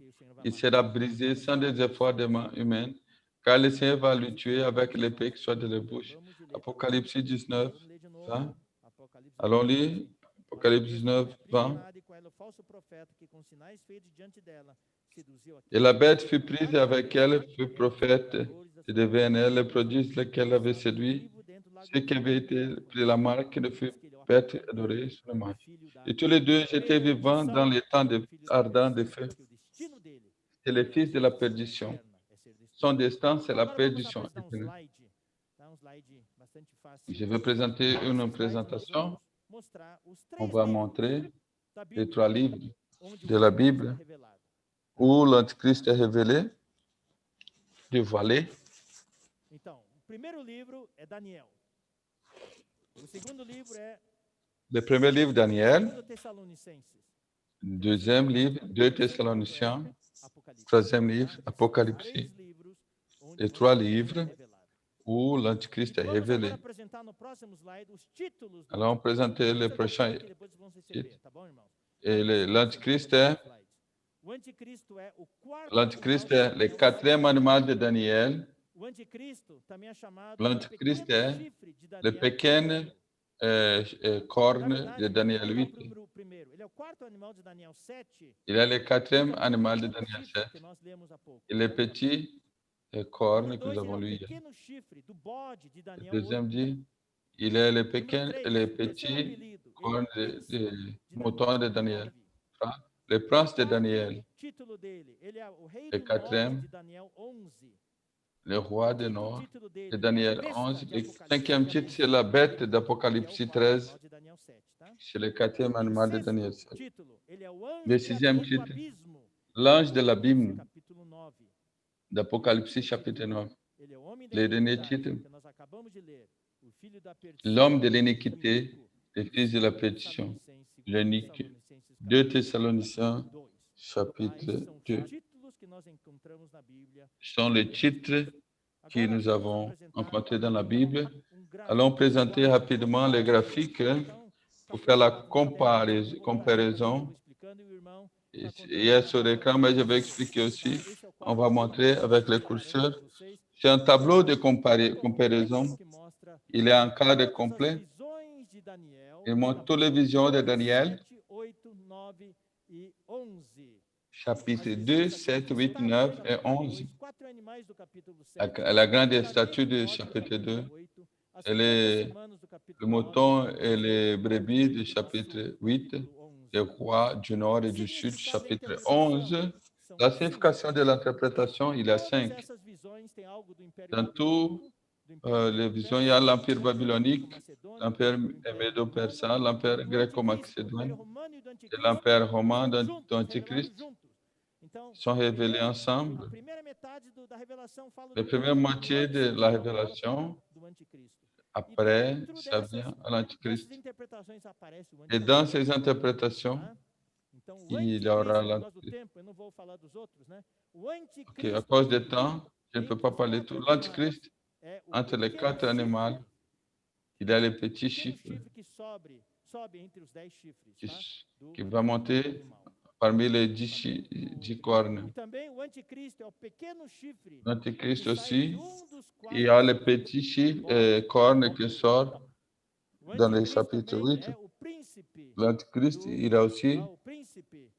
Il sera brisé sans des efforts de main humaine, car le Seigneur va le tuer avec l'épée qui sort de la bouche. Apocalypse 19, 20. Allons lire Apocalypse 19, 20. Et la bête fut prise avec elle, fut prophète, et devint elle le prodige lequel avait séduit, ceux qui avaient été pris la marque qui ne fut bête adorée sur le marche. Et tous les deux étaient vivants dans les temps ardents de feu. C'est les fils de la perdition. Son destin, c'est la perdition éternelle. Je vais présenter une présentation. On va montrer les 3 livres de la Bible où l'Antichrist est révélé, dévoilé. Então, o primeiro livro é Daniel. O segundo livro é Le premier livre, Daniel. 2 Tessalonicenses. Deuxième livre, 2 Thessaloniciens. Troisième livre, Apocalypse. Les 3 livres où l'Antichrist est révélé. Alors, on présente le prochain titre. Et l'Antichrist est le 4e animal de Daniel. L'Antichrist est le pequeno corne de Daniel 8. Il est le 4e animal de Daniel 7. Et le petit corne que nous avons lu hier. Le deuxième dit, il est le petit corne de mouton de Daniel. Le prince de Daniel. Le 4e, le roi du Nord de Daniel 11. Le 5e titre, c'est la bête d'Apocalypse 13. C'est le 4e animal de Daniel 7. Le 6e titre, l'ange de l'abîme d'Apocalypse chapitre 9. Le dernier titre, l'homme de l'iniquité, le fils de la perdition, l'unique. 2 Thessaloniciens chapitre 2. Ce sont les titres que nous avons rencontrés dans la Bible. Allons présenter rapidement les graphiques pour faire la comparaison. Il y a sur l'écran, mais je vais expliquer aussi. On va montrer avec le curseur. C'est un tableau de comparaison. Il est en cadre complet. Il montre toutes les visions de Daniel. Chapitre 2, 7, 8, 9 et 11. La grande statue du chapitre 2. Et le mouton et les brebis du chapitre 8. Le roi du nord et du sud, chapitre 11. La signification de l'interprétation, il y a 5. Dans toutes les visions, il y a l'empire babylonique, l'empire médo-persan, l'empire gréco-macédonien et l'empire romain d'Antichrist sont révélés ensemble. La première moitié de la révélation, après, ça vient à l'Antichrist. Et dans ces interprétations, il y aura l'Antichrist. Okay, à cause du temps, je ne peux pas parler de tout. L'Antichrist, entre les 4 animaux, il y a les petits chiffres qui va monter parmi les 10 cornes. L'Antichrist aussi, il y a les petits cornes qui sortent dans le chapitre 8. príncipe, l'Antichrist, il a aussi, ao príncipe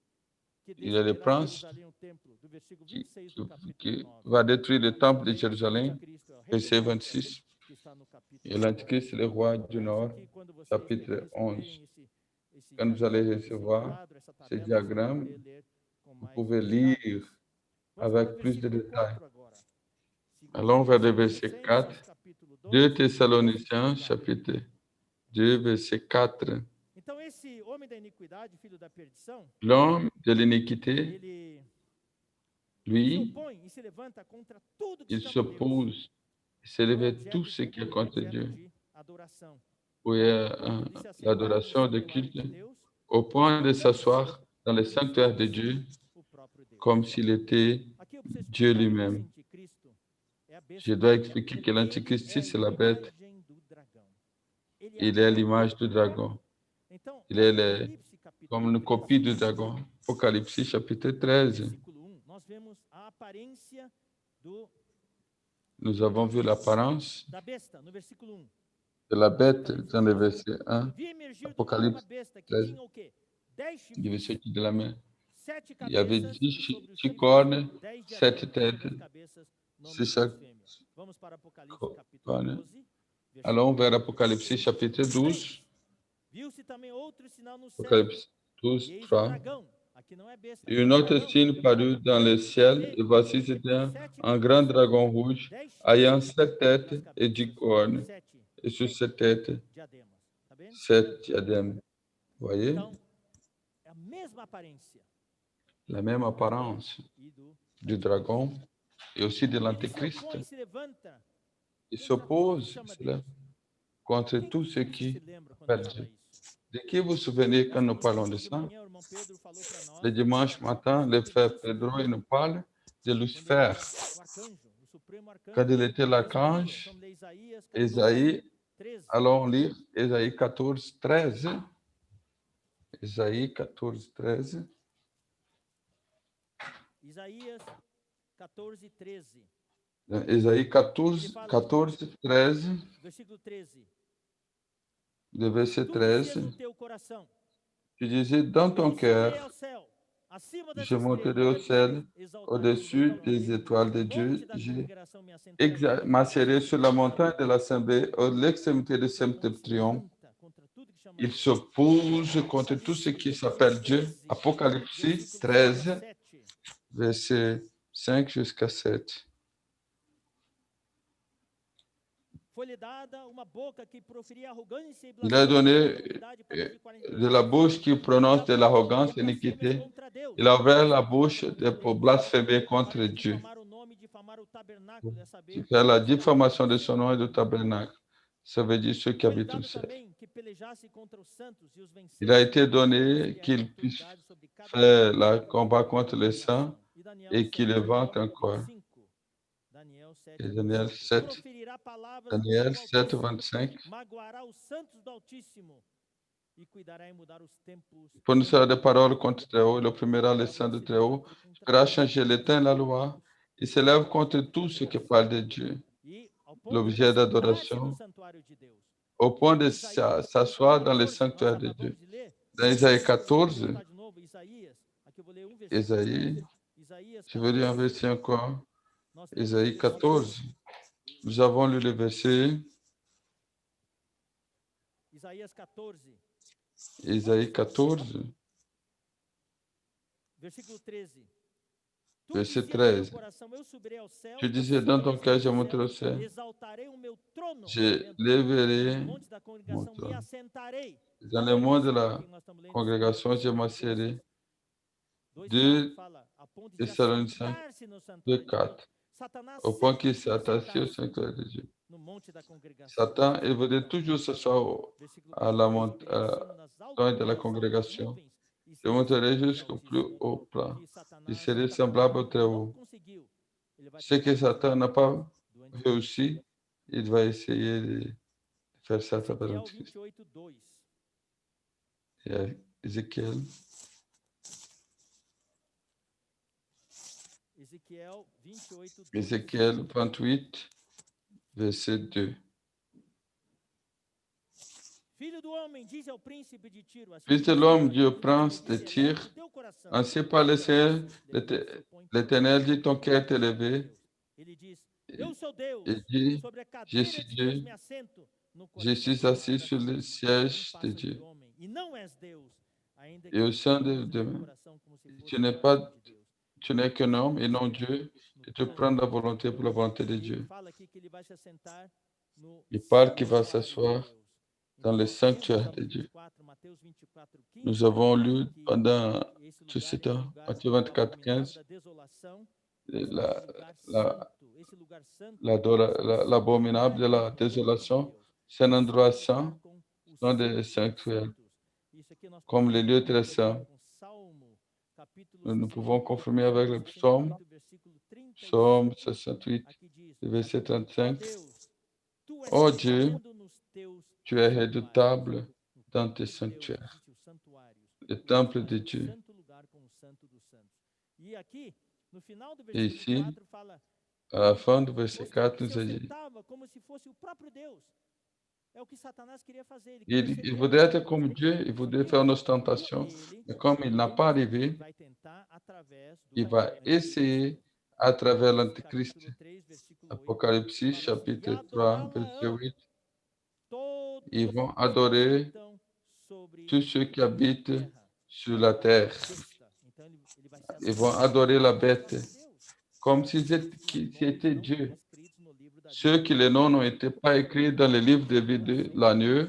que il a le destruirá prince Jerusalém, o templo, do versículo qui, 26 qui- do capítulo qui 9. va détruire le temple de Também o Jérusalem, anticristo é o rei do verset norte, 26. que está no Et capítulo 11. l'Antichrist, le roi du Mas Nord, aqui, quando vocês chapitre 11. receberem esse Quand vous allez diagrama, esse recevoir quadro, essa ce tabela, vocês vão diagramme, poder ler com vous mais pouvez detalhes. lire Vamos para o avec plus de versículo détails. 4 agora. Allons vers le 2 verset Tessalonicenses, 4. capítulo 2 2, Thessaloniciens, versículo 4. chapitre 2, verset 4. Então, esse homem da iniquidade, filho da perdição, L'homme de l'iniquité, ele se lui, opõe e se levanta contra tudo que il chama Deus, s'oppose, il como s'élève objeto tout de ce qui est culto, contre objeto Dieu, de adoração. pour Ele se assenta l'adoration no de santuário culte, de Deus, au point de como s'asseoir dans le se sanctuaire de fosse Dieu, o próprio Deus. comme s'il était Aqui eu preciso Dieu explicar que esse lui-même. anticristo é a besta Je dois negra. expliquer que Ele l'Antichrist, é c'est a la bête. imagem do dragão. Ele é a Il est à cópia l'image do du dragon. Então, Il est Apocalipse capítulo comme une 13, copie du dragon. Apocalypse, chapitre 13. versículo 1, nós vemos a aparência Nous avons vu l'apparence da besta, no versículo 1. de la bête dans le verset 1, Vi emergir do mar Apocalypse uma besta que 13, tinha o quê? 10 du verset chifres, de la main. 7 Il y avait cabeças 10 e sobre os 10 chifres cornes, 10 7 diademas, têtes, sobre as cabeças, nomes c'est de chaque blasfêmia. Vamos para Apocalipse capítulo corne. 12, Allons versículo vers 1. Apocalypse chapitre 12. Viu-se também outro sinal no céu. Apocalypse E 12, eis o 3. dragão. Aqui não é besta. Et Aqui é un o autre dragão. signe parut dans le ciel, et voici c'était un grand dragon rouge, 10 ayant chifres 7 têtes nas et 10 cabeças, cornes, 7 et sur ces têtes, diademas. Tá vendo? 7 diadèmes. Vous voyez? Então, é a mesma aparência La même apparence e do du dragon et aussi de Ele se l'Antéchrist. opõe, se levanta Il contra tudo que s'oppose chama cela, Deus. contre Quem tout ce se qui lembra quando appelle fala Dieu. isso? De qui vous vous souvenez quand nous Nessa parlons de transmissão de ça? manhã, o irmão Pedro falou para nós Le dimanche matin, le frère Pedro il nous parle de quando ele Lucifer. era o arcanjo, o supremo arcanjo. Quand il était Isaías, l'archange, vamos ler Isaías 14, Ésaïe, 13. allons lire Ésaïe 14, 13. Ésaïe 14, 13. Isaías 14, 13. Dans Ésaïe 14, 14, 13, Versículo 13. le verset Tu dizias 13. no teu coração, Tu disais dans ton eu subirei cœur, ao céu, acima das je monterai au ciel, au-dessus des étoiles de Dieu. M'asserai sur la montagne de l'Assemblée, à l'extrémité de septentrion. Il s'oppose contre tout ce qui s'appelle Dieu. Apocalypse 13, verset 5 jusqu'à 7. Il a donné de la bouche qui prononce de l'arrogance et l'iniquité. Il a ouvert la bouche pour blasphémer contre Dieu. Pour faire la diffamation de son nom et du tabernacle. Ça veut dire ceux qui habitent au ciel. Il a été donné qu'il puisse faire le combat contre les saints et qu'il le vante encore. Et Daniel 7, 25. Prononcera des paroles contre Très-Haut, il opprimera les saints de Très-Haut, fera changer le temps et la loi. Il s'élève contre tout ce qui parle de Dieu, l'objet d'adoration, au point de s'asseoir dans le sanctuaire de Dieu. Dans Isaïe 14, Isaïe, je veux lire un verset encore. Isaïe 14, nous avons lu le verset. Isaïe 14, verset 13. Je disais dans ton cœur, je monterai au ciel. Je lèverai mon trône. Dans le monde de la congrégation, je m'asserai. 2 Thessaloniciens 2, 4. Au point qu'il s'est attaché au sanctuaire de Dieu. Satan, il voulait toujours s'asseoir à la montagne de la congrégation. Je monterai jusqu'au plus haut plan. Il serait semblable au Très-Haut. Ce que Satan n'a pas réussi, il va essayer de faire ça à l'Antichrist. Et Ézéchiel. Ézéchiel 28, verset 2. Filho do homem, diz ao príncipe de Tiro, assim Fils de diz l'homme, o Dieu Senhor, prince de se eleva Tyr, o teu coração, ainsi par le Seigneur, supõe que l'Éternel dit ton tu cœur est és élevé, Deus. Ele diz, eu sou Deus, et dit, sobre a je cadeira suis de Deus Dieu, me assento no je coração suis do mar assis da sur le terra. Não siège de passas de Dieu. homem, e não és Deus, ainda Et que au sein escondas o teu de coração como se fosse tu o n'es coração pas, de Deus. tu n'es qu'un homme et non Assentar Dieu, no et tu trono prends la de volonté pour la volonté de Deus. E Dieu. fala aqui que ele vai se assentar no Il parle qu'il va santuário de s'asseoir Deus. dans le Então, sanctuaire de Êxodo Dieu. 24, Mateus 24, 15, Nous avons lu que pendant esse tout ce lugar é o temps, lugar Matthieu 24, abominável 15, da desolação, la- esse lugar la- santo, esse lugar santo é o l'abominable de la santuário de désolation. Deus. C'est un endroit Santo lugar saint, com os dans des santos dos sanctuaires, santos. Isso aqui nós comme podemos les lieux très confirmar saints. com Salmo, capítulo Nous pouvons 68, confirmer avec le Salmo psaume, 68, versículo 35. psaume 68, Aqui diz: verset Ó 35. Deus, tu és Ô Dieu, tremendo nos teus tu es santuários. redoutable No dans templo tes de Deus sanctuaires, existe os santuários. le O temple de santuário é o Dieu. santo lugar com o santo dos santos. E aqui, no final do Et versículo ici, 4, fala à la que fin du verset mostrou 4, que se nous a dit, ostentava como se fosse o próprio Deus. É o que Satanás queria fazer. Ele queria ser il Deus. voudrait être comme Dieu, il Só voudrait que faire une como ostentation, ele mais comme il n'a pas ele arrivé, vai tentar através do il va anticristo. essayer à travers Apocalipse l'Antéchrist. capítulo 3, versículo 8, Apocalypse fala assim: E chapitre 3, verset adorá-la-ão 8. todos Ils vont os que adorer habitam sobre tous ceux qui a habitent terra. sur la terre. Besta. Então ele vai ser Ils vont adorado adorer la como se bête, fosse Deus. comme Os s'ils nomes étaient não Dieu. estão escritos no livro da Ceux vida qui les noms n'ont été pas écrits dans le livre de vie de l'agneau,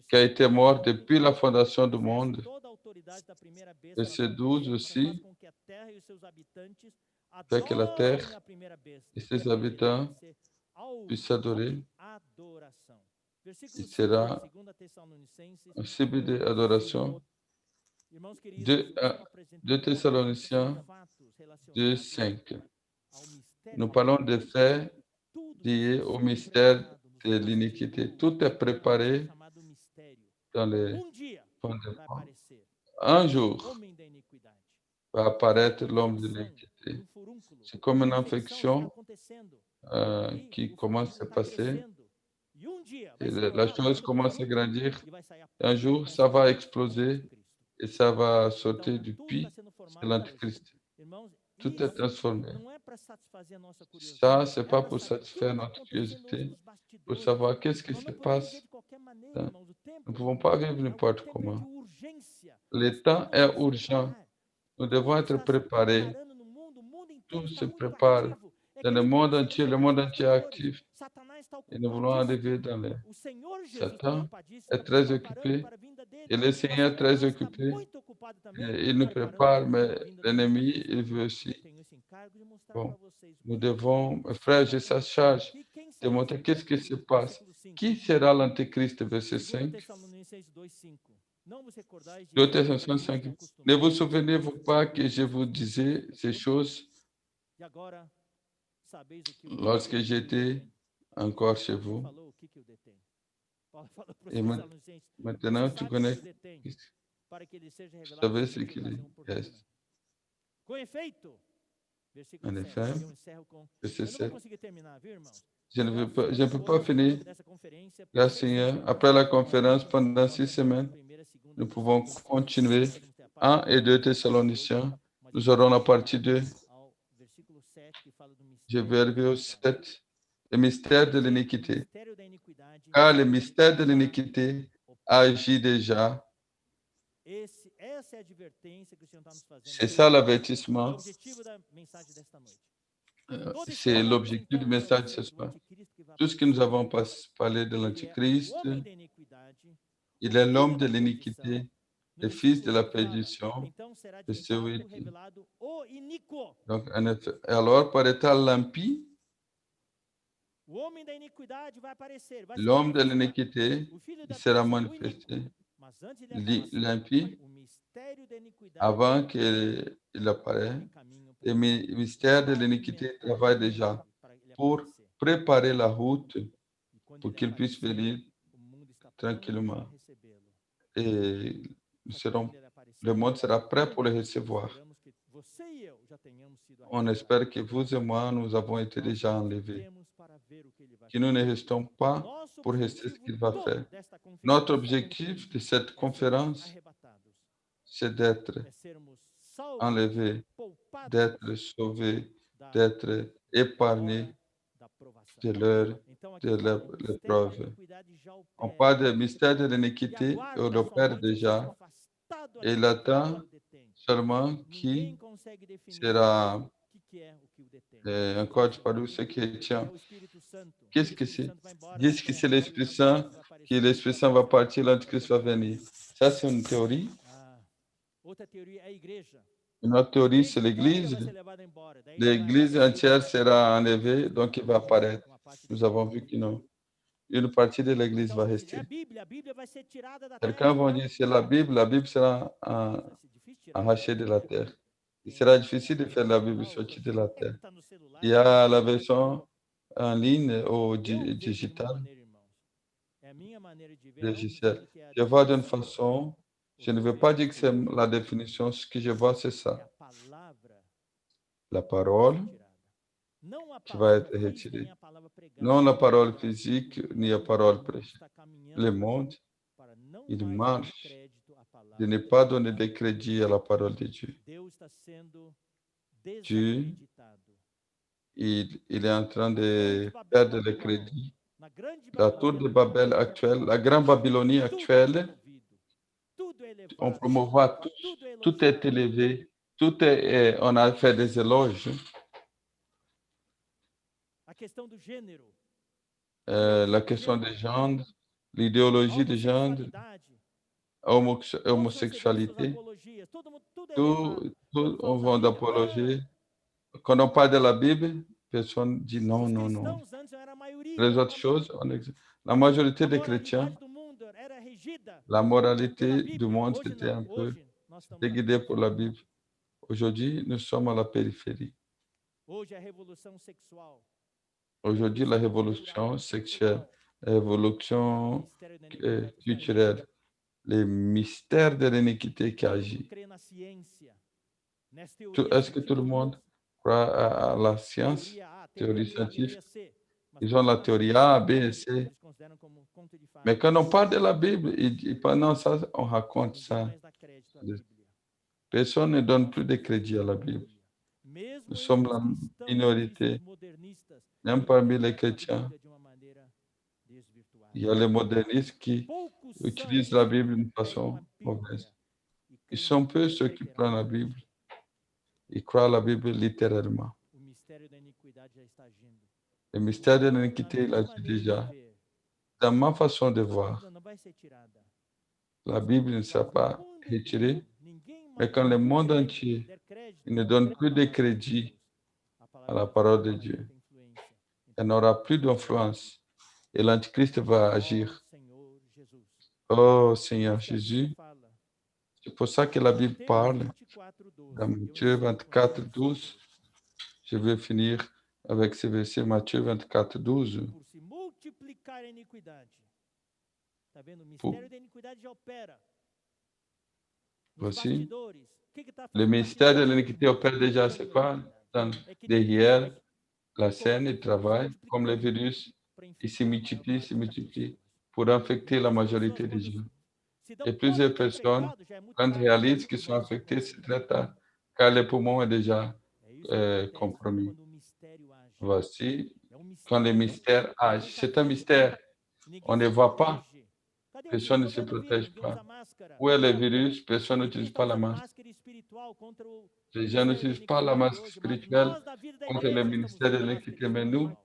qui a été mort depuis la fondation du monde. Toda a autoridade da primeira besta na Verset sua 12 presença faz aussi, com que a terra e os seus habitantes fait que la terre adorem a primeira besta. et ses Ele habitants vai ser alvo puissent adorer. de adoração. Versículo Il 5, sera 2 Tessalonicenses. un cible d'adoration. Irmãos queridos, 2 eu estou apresentando 2 Thessaloniciens fatos 2, relacionados 5. ao mistério Nous da parlons des iniquidade. faits Tudo liés está au sendo mystère preparado no de fim dos l'iniquité. tempos. Tout est préparé Chamado mistério. dans les Dia vai fondements. aparecer Un o jour homem da iniquidade. va apparaître Uma l'homme de infecção, l'iniquité. um furúnculo, C'est comme une uma infecção está infection acontecendo. E qui o commence à furúnculo está passer. crescendo. E dia vai Et la estourar lá chose no commence à furúnculo grandir. e vai sair a Un ponta jour, da ça va serpente, exploser anticristo. et ça va Então, sortir du tudo está puits. sendo C'est formado hoje. l'antichrist. Irmãos, Tout est isso transformé. não é para satisfazer a nossa Ça, curiosidade. c'est É pas para pour saber. Tudo satisfaire está notre acontecendo hoje curiosité, nos pour bastidores. savoir qu'est-ce qui Nós se não podemos viver passe. de qualquer maneira, Hein. irmãos. O tempo Nous ne pouvons pas vivre o n'importe tempo é de comment. urgência. Le Nós temps temos est que nos urgent. preparar. Nous Tudo devons être está se préparés. preparando no mundo. O mundo inteiro Tout está se muito prépare. ativo. É Dans que le nem monde nós entier, le somos monde os entier est bastidores. actif. Satanás está Et nous voulons ocupadíssimo. arriver dans les... O Senhor Jesus está Satan ocupadíssimo, est está très preparando occupé para a vinda dele. et le Mas Seigneur est très Satanás está occupé. muito ocupado também, Et il nous preparando prépare, mais a vinda do l'ennemi, anticristo. il veut Eu aussi. tenho esse encargo de mostrar Bon, para vocês. nous Quem devons, será frère, o j'ai sa anticristo? charge Quem de será esse montrer qu'est-ce qui se anticristo? passe. Versículo 5. Qui sera l'antéchrist, verset 2 5? Tessalonicenses 2:5. Não vos recordais de 2 que Thessaloniciens vos 5. Ne acostumais vous souvenez-vous pas que je vous disais ces choses e agora sabeis o que o lorsque j'étais encore chez Paulo vous? falou o que o detém. Paulo falou para os Et Tessalonicenses, maintenant, você tu sabe o connais, que o detém, para que ele seja vous revelado savez na ce devida qu'il ocasião oportuna. reste. Com efeito, versículo En 7, effet, eu encerro com... verset Eu não vou 7. conseguir terminar, viu, irmãos? Je ne peux pas finir. Dessa conferência, Grâce Seigneur, après la conférence, pendant 6 semaines, primeira, segunda, nous pouvons continuer. nós vamos ter a 1 parte et 2 2, Thessaloniciens. mas Nous eu aurons la vou partie 2. ao versículo 7 que fala do Je mistério vais arriver au 7. Le mystère de l'iniquité. mistério da iniquidade. Car le mystère de l'iniquité agit déjà. Essa é a advertência que o Senhor está nos fazendo. C'est ça O l'avertissement. objetivo da mensagem desta noite. C'est l'objectif du message de ce soir. Tout ce que nous avons parlé de l'Antichrist, il est l'homme de l'iniquité, le fils de la perdition, Então será de de fato celui qui... revelado o iníquo. Donc, en effet, alors paraîtra l'impie, O homem da iniquidade vai aparecer, vai se l'homme de manifestar. l'iniquité, O filho il da sera perdição, o manifesté. iníquo. Mas antes de aparecer, L'impie, o mistério da iniquidade avant qu'il apparaisse, abre caminho le para ele. mystère de l'iniquité travaille déjà Para ele pour aparecer. préparer la route E quando pour ele qu'il puisse aparecer, venir o mundo está pronto tranquillement. para recebê-lo. Et nous Mas serons, quando ele aparecer, le monde sera prêt pour le recevoir. esperamos que você e eu já tenhamos sido On espère que vous et moi, nous avons été déjà enlevés. temos para ver o que ele vai que nous ne restons pas Nosso pour rester ce objetivo qu'il va todo faire. desta Notre conferência objectif de cette é sermos conférence, arrebatados, c'est d'être é sermos salvos, enlevé, poupados d'être sauvé, da d'être épargné hora da provação. de l'heure Então de aqui fala, o mistério da l'épreuve. iniquidade já On opera parle du mystère de e l'iniquité, et on aguarda l'opère somente que seja déjà, afastado et il aquele que agora attend o detém. seulement Ninguém qui consegue definir sera o que é o que o detém. encore disparu, ce qui tient. É o Espírito Santo. Qu'est-ce O que Espírito c'est? Santo vai embora, Disent que c'est o l'Esprit Antichrist Saint, vai que aparecer. l'Esprit Saint va partir, l'Antichrist va venir. Ça, c'est une théorie. Ah, outra teoria é a igreja. Une autre A théorie, c'est igreja inteira l'Église. vai ser levada embora. Daí vai L'Église aparecer entière sera enlevée, donc il va apparaître. uma parte da Nous igreja. avons vu que non. Une partie de l'Église Então, va dizem, é rester. a Bíblia vai ser tirada da Certains terra. vont dire c'est la Bible sera Vai ser difícil tirar arrachée de la Bíblia. terre. Il Tem sera a difficile de versão faire la Bible digital, sortir de la terre. tá no celular. Il y a la version en ligne ou Eu vejo de uma digitale, maneira, irmãos. É a minha maneira de ver, não logiciel. dizendo que é a Je vois d'une definição. façon, je ne O que eu veux pas vejo dire que c'est é la définition, ce que je vois, c'est é ça. a palavra La vai parole ser tirada. Não a qui va palavra être física nem retirée. a palavra pregada. Non la parole physique, ni la O parole mundo prêchée. está caminhando Le monde, para não il mais dar marche crédito à palavra de ne de pas Deus. donner de crédit à la parole de Dieu. Deus está sendo Dieu, desacreditado. il est en train Na Torre de de Babel perdre le atual, crédit. na grande La tour de Babilônia Babel atual, actuelle, la grande Babylonie tudo é actuelle, promovido, tudo é elevado, on promouvoit tout, tudo é tout est elogiado. élevé, tout est, on a fait des éloges. A questão do gênero, La question des gendres, l'idéologie des gendres, homossexualidade, todos recebemos suas homosexualité, apologias, tudo é elevado. tout Quando on falamos va da Bíblia, d'apologie. Quand on parle de la Bible, personne dit non, os non, non. cristãos antes eram a maioria. Les autres choses, la majorité A des chrétiens, moralidade do mundo era regida la pela moralité du Bíblia. monde, Hoje c'était não, un peu hoje nós estamos na guidé pour la periferia. Bible. Aujourd'hui, nous sommes à la périphérie. Hoje a revolução sexual, Aujourd'hui, la révolution sexuelle, la révolution mistério da iniquidade que agit. culturelle, les mystères de l'iniquité qui Todo mundo agit. crê na ciência, nas Est-ce teorias que do tout le fim do monde mundo. croit à la science, Teoria A, théorie teoria B, teoria scientifique? C. Mas Ils quando ont la fala na théorie Bíblia, A, B et C. eles consideram como conto de fadas. Mais quand on parle de la Bible, pendant ça, on raconte Ninguém ça. mais dá crédito à Bíblia. Personne ne donne plus de crédit à la Bible. Mesmo Nous entre sommes os la cristãos minorité. vistos modernistas, Même que parmi les interpretam a chrétiens, Bíblia de uma maneira desvirtuada. il y a les modernistes qui Poucos utilisent são la os Bible que d'une pegam façon a Bíblia mauvaise. e Ils creem sont peu ceux qui prennent la literalmente. Bible. Ils croient à la Bible littéralement. O mistério da iniquidade já está agindo. Le mystère de Na l'iniquité, il minha agit maneira de déjà. ver, Dans ma façon de a voir, Bíblia não vai ser tirada. la Bible ne sera Mas no pas mundo retirée, inteiro, ninguém mais mais quand le monde der entier crédito il ne donne à plus de palavra de crédit Deus, à la parole de vai Dieu, ter influência. elle n'aura plus d'influence et l'Antichrist va agir. Senhor Jesus. Oh Seigneur Por isso que a Bíblia Jésus, fala, c'est pour ça que la Bible Mateus parle 24:12. dans Eu Matthieu encerro com 24, esse 12. Je vais finir avec ce verset Matthieu 24, 12. por se multiplicar a iniquidade. Está vendo? O Pour- mistério da iniquidade já opera. Nos Voici, bastidores. O que está le fazendo mystère de bastidores? l'iniquité opère déjà, c'est quoi? É que nem Derrière vírus, la scène, il travaille comme le multiplicando virus, para il se infectar a maior multiplie, parte se das multiplie pessoas. pour infecter la Muitas majorité pessoas, des quando gens. se dão Et conta plusieurs que é personnes, infectado, já é muito quand tarde, réalisent já qu'ils o sont vírus já infectés, c'est comprometido. très tard, car le poumon est déjà É isso que acontece compromis. quando o mistério age. Voici, É um quand mistério. le mystère age, Ninguém tá c'est un vendo. mystère. Ninguém On ne se voit pas. protege. Cadê o Personne ne vírus? Tô se vendo o vírus, protège ninguém pas. usa máscara. Où est le virus? Personne Ninguém n'utilise está pas la usando masque. máscara espiritual contra o Les gens mistério da n'utilisent pas la iniquidade masque hoje, mas spirituelle nós da vida da contre le igreja estamos ministère de usando máscara l'iniquité. Mais nous, espiritual.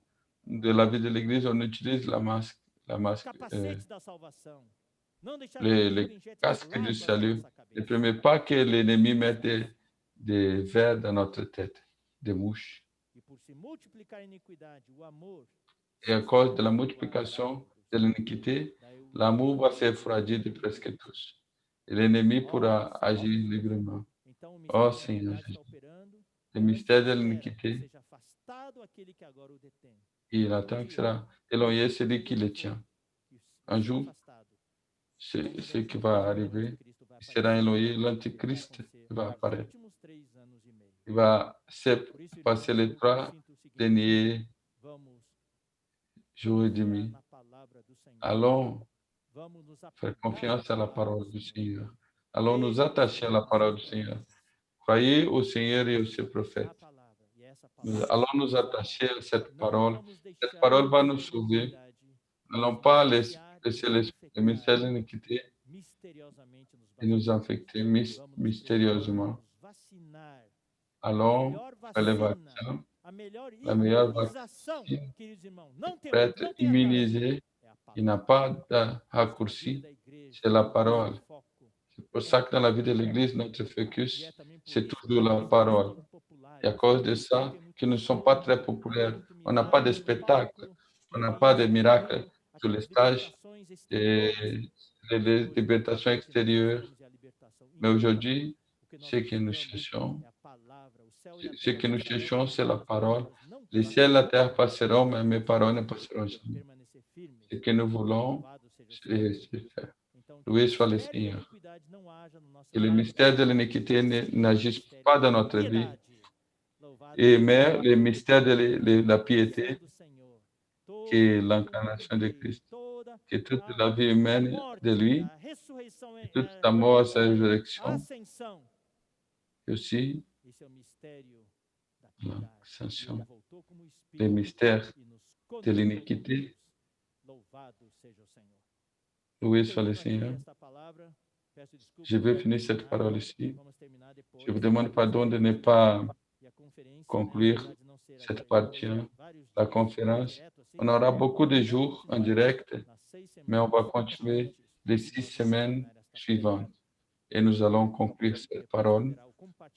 de la vie de l'Église, on utilise la masque, Capacete da salvação. Não deixar que o le inimigo injete casque du lágrimas na salut. nossa Ne cabeça. permet pas que l'ennemi mette des vers dans notre tête, des mouches. E por se multiplicar a iniquidade, o amor Et à cause de la multiplication de l'iniquité, l'amour va s'effroidir de presque tous. Et l'ennemi pourra agir librement. Então, o Oh mistério da Seigneur iniquidade Jésus, está operando. le mystère de Espera l'iniquité, que seja afastado aquele que agora o detém. il attend que sera éloigné celui qui le tient. Que Un seja jour, afastado. c'est ce qui va arriver. Il sera éloigné, l'Antichrist va apparaître. Últimos 3 anos e meio. Il va Por isso, passer irmãos, les eu 3 sinto o seguinte, derniers vamos jour et demi. Allons faire confiance à la parole du Seigneur. Allons nous attacher à la parole du Seigneur. Croyez au Seigneur et aux ses prophètes. Allons nous attacher à cette parole. Cette parole va nous sauver. N'allons pas laisser le mystère de l'iniquité et nous infecter mystérieusement. Allons faire les vaccins. La meilleure vaccine pour être immunisé, il n'a pas de raccourci, c'est la parole. C'est pour ça que dans la vie de l'Église, notre focus, c'est toujours la parole. Et à cause de ça, qu'ils ne sont pas très populaires. On n'a pas de spectacle, on n'a pas de miracles sur les stages et les libérations extérieures. Mais aujourd'hui, ce que nous cherchons, c'est la parole. Les ciels et la terre passeront, mais mes paroles ne passeront jamais. Ce que nous voulons, c'est faire. Loué soit le Seigneur. Que le mystère de l'iniquité n'agisse pas dans notre vie, mais le mystère de la piété, qui est l'incarnation de Christ, que toute la vie humaine de lui, que toute sa mort, sa résurrection, et aussi l'ascension, le mystère de l'iniquité. Loué soit le Seigneur. Je vais finir cette parole ici. Je vous demande pardon de ne pas conclure cette partie, la conférence. On aura beaucoup de jours en direct, mais on va continuer les 6 semaines suivantes. Et nous allons conclure cette parole.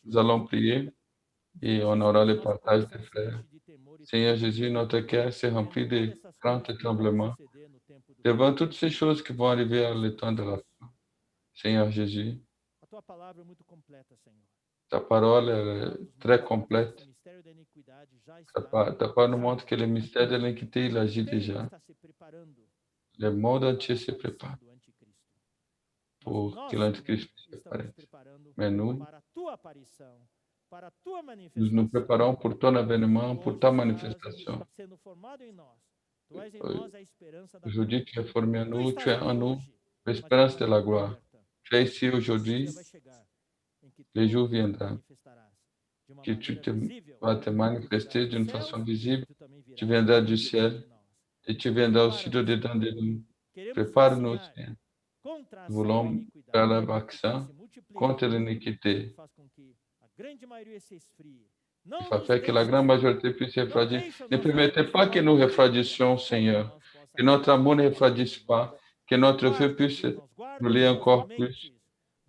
Nous allons prier et on aura le partage des frères. Seigneur Jésus, notre cœur s'est rempli de grands tremblements devant toutes ces choses qui vont arriver à le temps de la fin. Seigneur Jésus, ta parole est très complète. Ta parole nous montre que le mystère de l'iniquité, il agit déjà. Le monde entier se prépare pour que l'Antichrist puisse apparaître. Mais nous nous préparons pour ton avènement, pour ta manifestation. Aujourd'hui, tu es formé en nous, tu es en nous, l'espérance de la gloire. Tu es ici aujourd'hui, le jour viendra, que tu vas te manifester d'une façon visible. Tu viendras du ciel et tu viendras aussi de dedans de nous. Prépare-nous, Seigneur. Nous voulons faire le vaccin contre l'iniquité. Il va faire que la grande majorité puisse refroidir. Ne permettez pas que nous refroidissions, Seigneur. Que notre amour ne refroidisse pas. Que notre feu puisse brûler encore plus.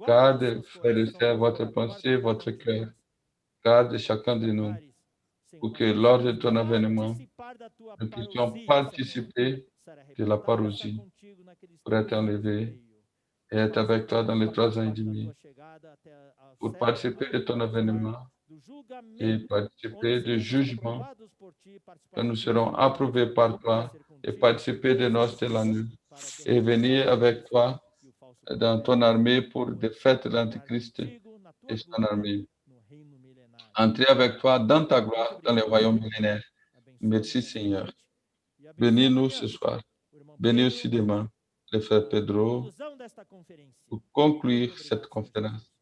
Garde, frères et sœurs, votre pensée, votre cœur. Garde chacun de nous. Pour que lors de ton avènement, nous puissions participer de la parousie pour être enlevés et être avec toi dans les 3 ans et demi. Pour participer de ton avènement et participer du jugement, que nous serons approuvés par toi et participer des noces de l'agneau et venir avec toi dans ton armée pour défaire l'Antichrist et son armée. Entrer avec toi dans ta gloire, dans le royaume millénaire. Merci Seigneur. Bénis-nous ce soir. Bénis aussi demain le frère Pedro pour conclure cette conférence.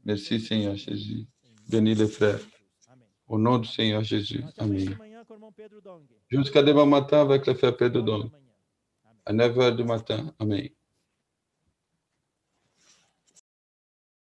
Merci Seigneur Jésus. Bénis les frères. Au nom du Seigneur Jésus. Amen. Jusqu'à demain matin avec le frère Pedro Dong. À 9h du matin. Amen.